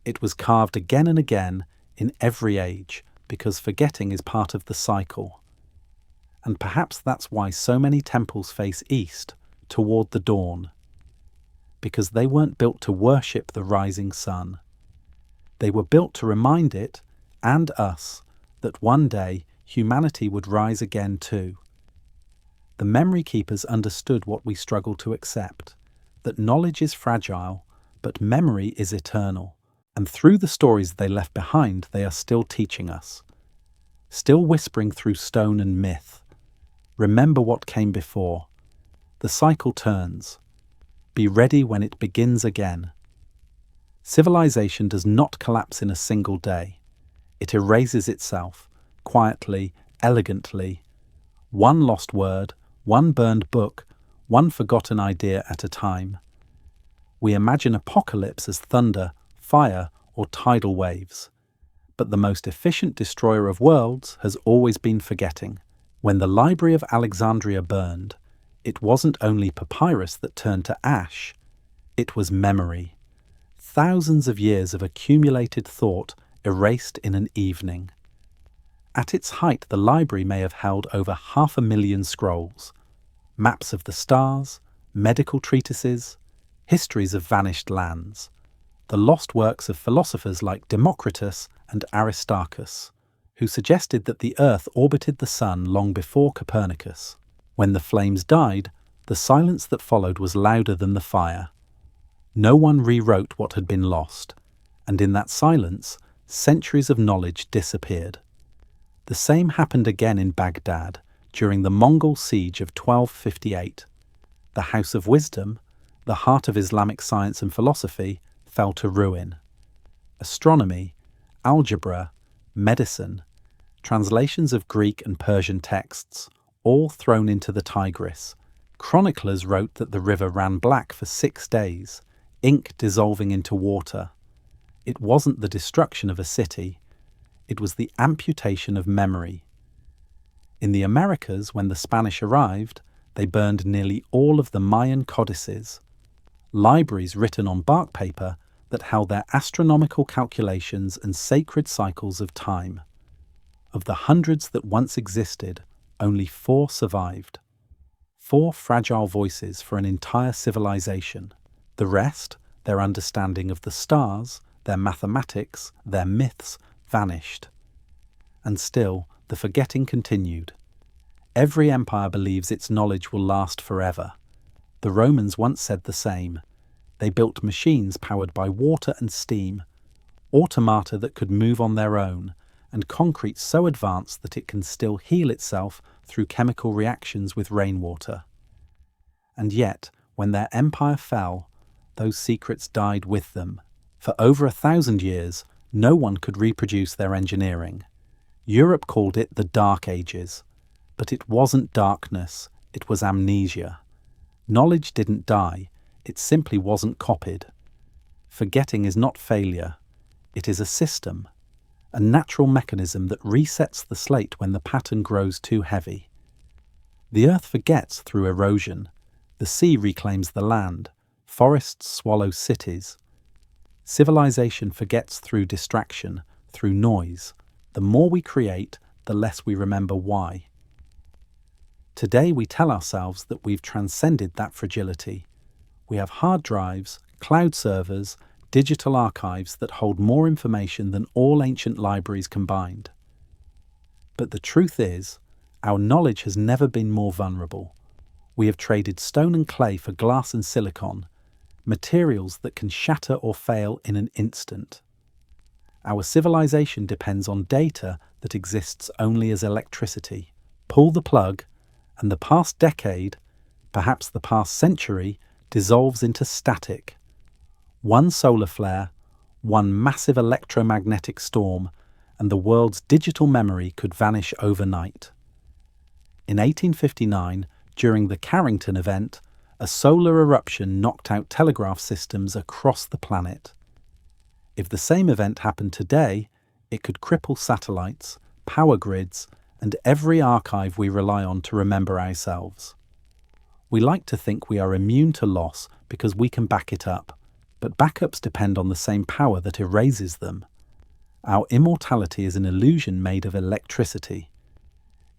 It was carved again and again in every age, because forgetting is part of the cycle. And perhaps that's why so many temples face east, toward the dawn. Because they weren't built to worship the rising sun. They were built to remind it, and us, that one day humanity would rise again too. The memory keepers understood what we struggle to accept, that knowledge is fragile, but memory is eternal. And through the stories they left behind, they are still teaching us. Still whispering through stone and myth. Remember what came before. The cycle turns. Be ready when it begins again. Civilization does not collapse in a single day. It erases itself, quietly, elegantly. One lost word, one burned book, one forgotten idea at a time. We imagine apocalypse as thunder, fire, or tidal waves. But the most efficient destroyer of worlds has always been forgetting. When the Library of Alexandria burned, it wasn't only papyrus that turned to ash, it was memory. Thousands of years of accumulated thought erased in an evening. At its height, the library may have held over 500,000 scrolls, maps of the stars, medical treatises, histories of vanished lands, the lost works of philosophers like Democritus and Aristarchus, who suggested that the Earth orbited the Sun long before Copernicus. When the flames died, the silence that followed was louder than the fire. No one rewrote what had been lost, and in that silence, centuries of knowledge disappeared. The same happened again in Baghdad during the Mongol siege of 1258. The House of Wisdom, the heart of Islamic science and philosophy, fell to ruin. Astronomy, algebra, medicine, translations of Greek and Persian texts, all thrown into the Tigris. Chroniclers wrote that the river ran black for 6 days, ink dissolving into water. It wasn't the destruction of a city, it was the amputation of memory. In the Americas, when the Spanish arrived, they burned nearly all of the Mayan codices, libraries written on bark paper that held their astronomical calculations and sacred cycles of time. Of the hundreds that once existed, only 4 survived. 4 fragile voices for an entire civilization. The rest, their understanding of the stars, their mathematics, their myths, vanished. And still, the forgetting continued. Every empire believes its knowledge will last forever. The Romans once said the same. They built machines powered by water and steam, automata that could move on their own, and concrete so advanced that it can still heal itself through chemical reactions with rainwater. And yet, when their empire fell, those secrets died with them. For over 1,000 years, no one could reproduce their engineering. Europe called it the Dark Ages. But it wasn't darkness, it was amnesia. Knowledge didn't die, it simply wasn't copied. Forgetting is not failure, it is a system, a natural mechanism that resets the slate when the pattern grows too heavy. The earth forgets through erosion, the sea reclaims the land, forests swallow cities. Civilization forgets through distraction, through noise. The more we create, the less we remember why. Today we tell ourselves that we've transcended that fragility. We have hard drives, cloud servers, digital archives that hold more information than all ancient libraries combined. But the truth is, our knowledge has never been more vulnerable. We have traded stone and clay for glass and silicon, materials that can shatter or fail in an instant. Our civilization depends on data that exists only as electricity. Pull the plug, and the past decade, perhaps the past century, dissolves into static. One solar flare, one massive electromagnetic storm, and the world's digital memory could vanish overnight. In 1859, during the Carrington event, a solar eruption knocked out telegraph systems across the planet. If the same event happened today, it could cripple satellites, power grids, and every archive we rely on to remember ourselves. We like to think we are immune to loss because we can back it up, but backups depend on the same power that erases them. Our immortality is an illusion made of electricity.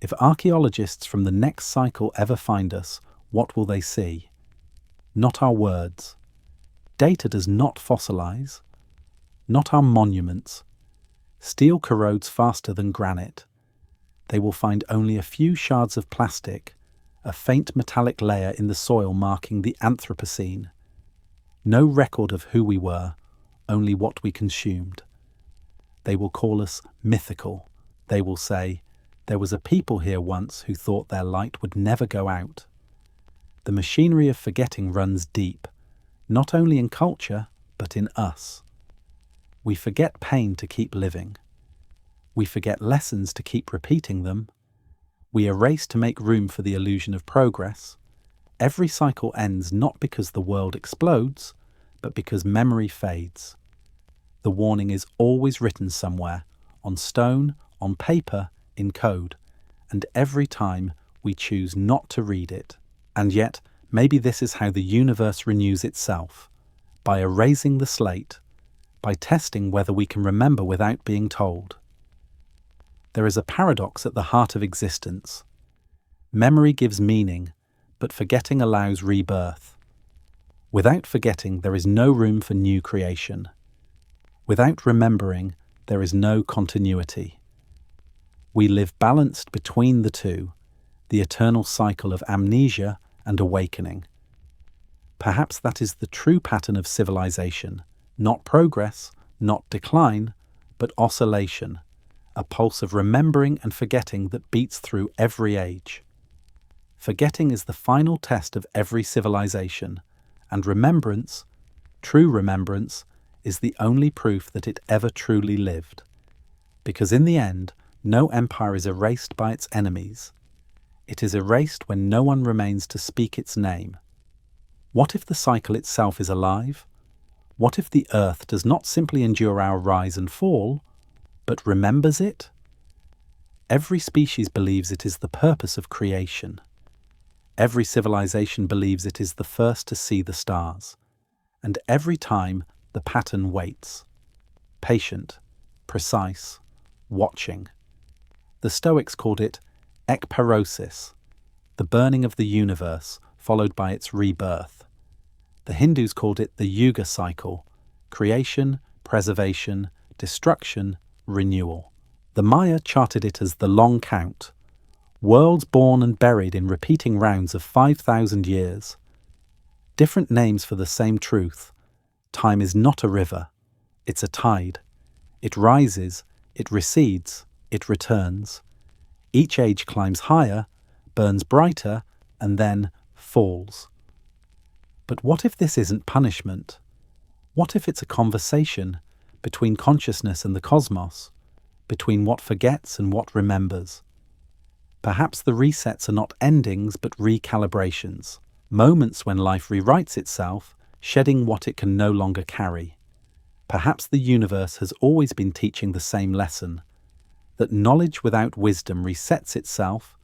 If archaeologists from the next cycle ever find us, what will they see? Not our words. Data does not fossilize. Not our monuments. Steel corrodes faster than granite. They will find only a few shards of plastic, a faint metallic layer in the soil marking the Anthropocene. No record of who we were, only what we consumed. They will call us mythical. They will say, there was a people here once who thought their light would never go out. The machinery of forgetting runs deep, not only in culture, but in us. We forget pain to keep living. We forget lessons to keep repeating them. We erase to make room for the illusion of progress. Every cycle ends not because the world explodes, but because memory fades. The warning is always written somewhere, on stone, on paper, in code, and every time we choose not to read it. And yet, maybe this is how the universe renews itself, by erasing the slate, by testing whether we can remember without being told. There is a paradox at the heart of existence. Memory gives meaning, but forgetting allows rebirth. Without forgetting, there is no room for new creation. Without remembering, there is no continuity. We live balanced between the two, the eternal cycle of amnesia and awakening. Perhaps that is the true pattern of civilization, not progress, not decline, but oscillation, a pulse of remembering and forgetting that beats through every age. Forgetting is the final test of every civilization, and remembrance, true remembrance, is the only proof that it ever truly lived. Because in the end, no empire is erased by its enemies. It is erased when no one remains to speak its name. What if the cycle itself is alive? What if the earth does not simply endure our rise and fall, but remembers it? Every species believes it is the purpose of creation. Every civilization believes it is the first to see the stars. And every time, the pattern waits. Patient, precise, watching. The Stoics called it ekparosis, the burning of the universe, followed by its rebirth. The Hindus called it the Yuga cycle, creation, preservation, destruction, renewal. The Maya charted it as the long count, worlds born and buried in repeating rounds of 5,000 years. Different names for the same truth. Time is not a river, it's a tide. It rises, it recedes, it returns. Each age climbs higher, burns brighter, and then falls. But what if this isn't punishment? What if it's a conversation between consciousness and the cosmos, between what forgets and what remembers? Perhaps the resets are not endings but recalibrations, moments when life rewrites itself, shedding what it can no longer carry. Perhaps the universe has always been teaching the same lesson, that knowledge without wisdom resets itself,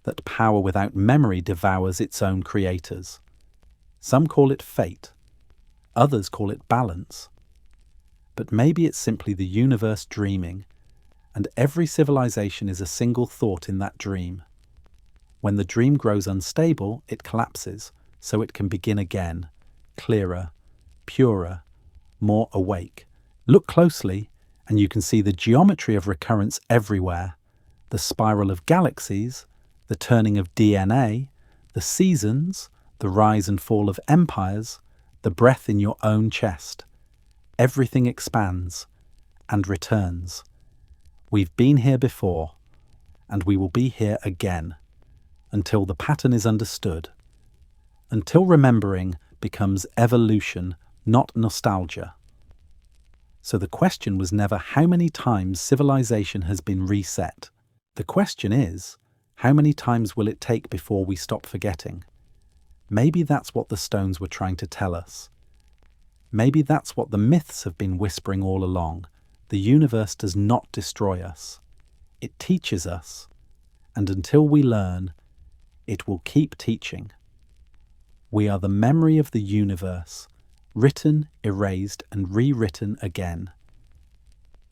that power without memory devours its own creators. Some call it fate, others call it balance. But maybe it's simply the universe dreaming, and every civilization is a single thought in that dream. When the dream grows unstable, it collapses, so it can begin again, clearer, purer, more awake. Look closely, and you can see the geometry of recurrence everywhere, the spiral of galaxies, the turning of DNA, the seasons, the rise and fall of empires, the breath in your own chest. Everything expands and returns. We've been here before, and we will be here again, until the pattern is understood, until remembering becomes evolution, not nostalgia. So the question was never how many times civilization has been reset. The question is, how many times will it take before we stop forgetting? Maybe that's what the stones were trying to tell us. Maybe that's what the myths have been whispering all along. The universe does not destroy us. It teaches us, and until we learn, it will keep teaching. We are the memory of the universe, written, erased, and rewritten again.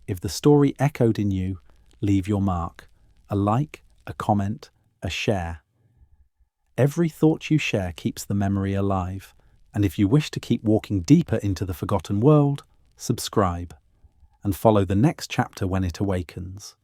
If the story echoed in you, leave your mark. A like, a comment, a share. Every thought you share keeps the memory alive, and if you wish to keep walking deeper into the forgotten world, subscribe and follow the next chapter when it awakens.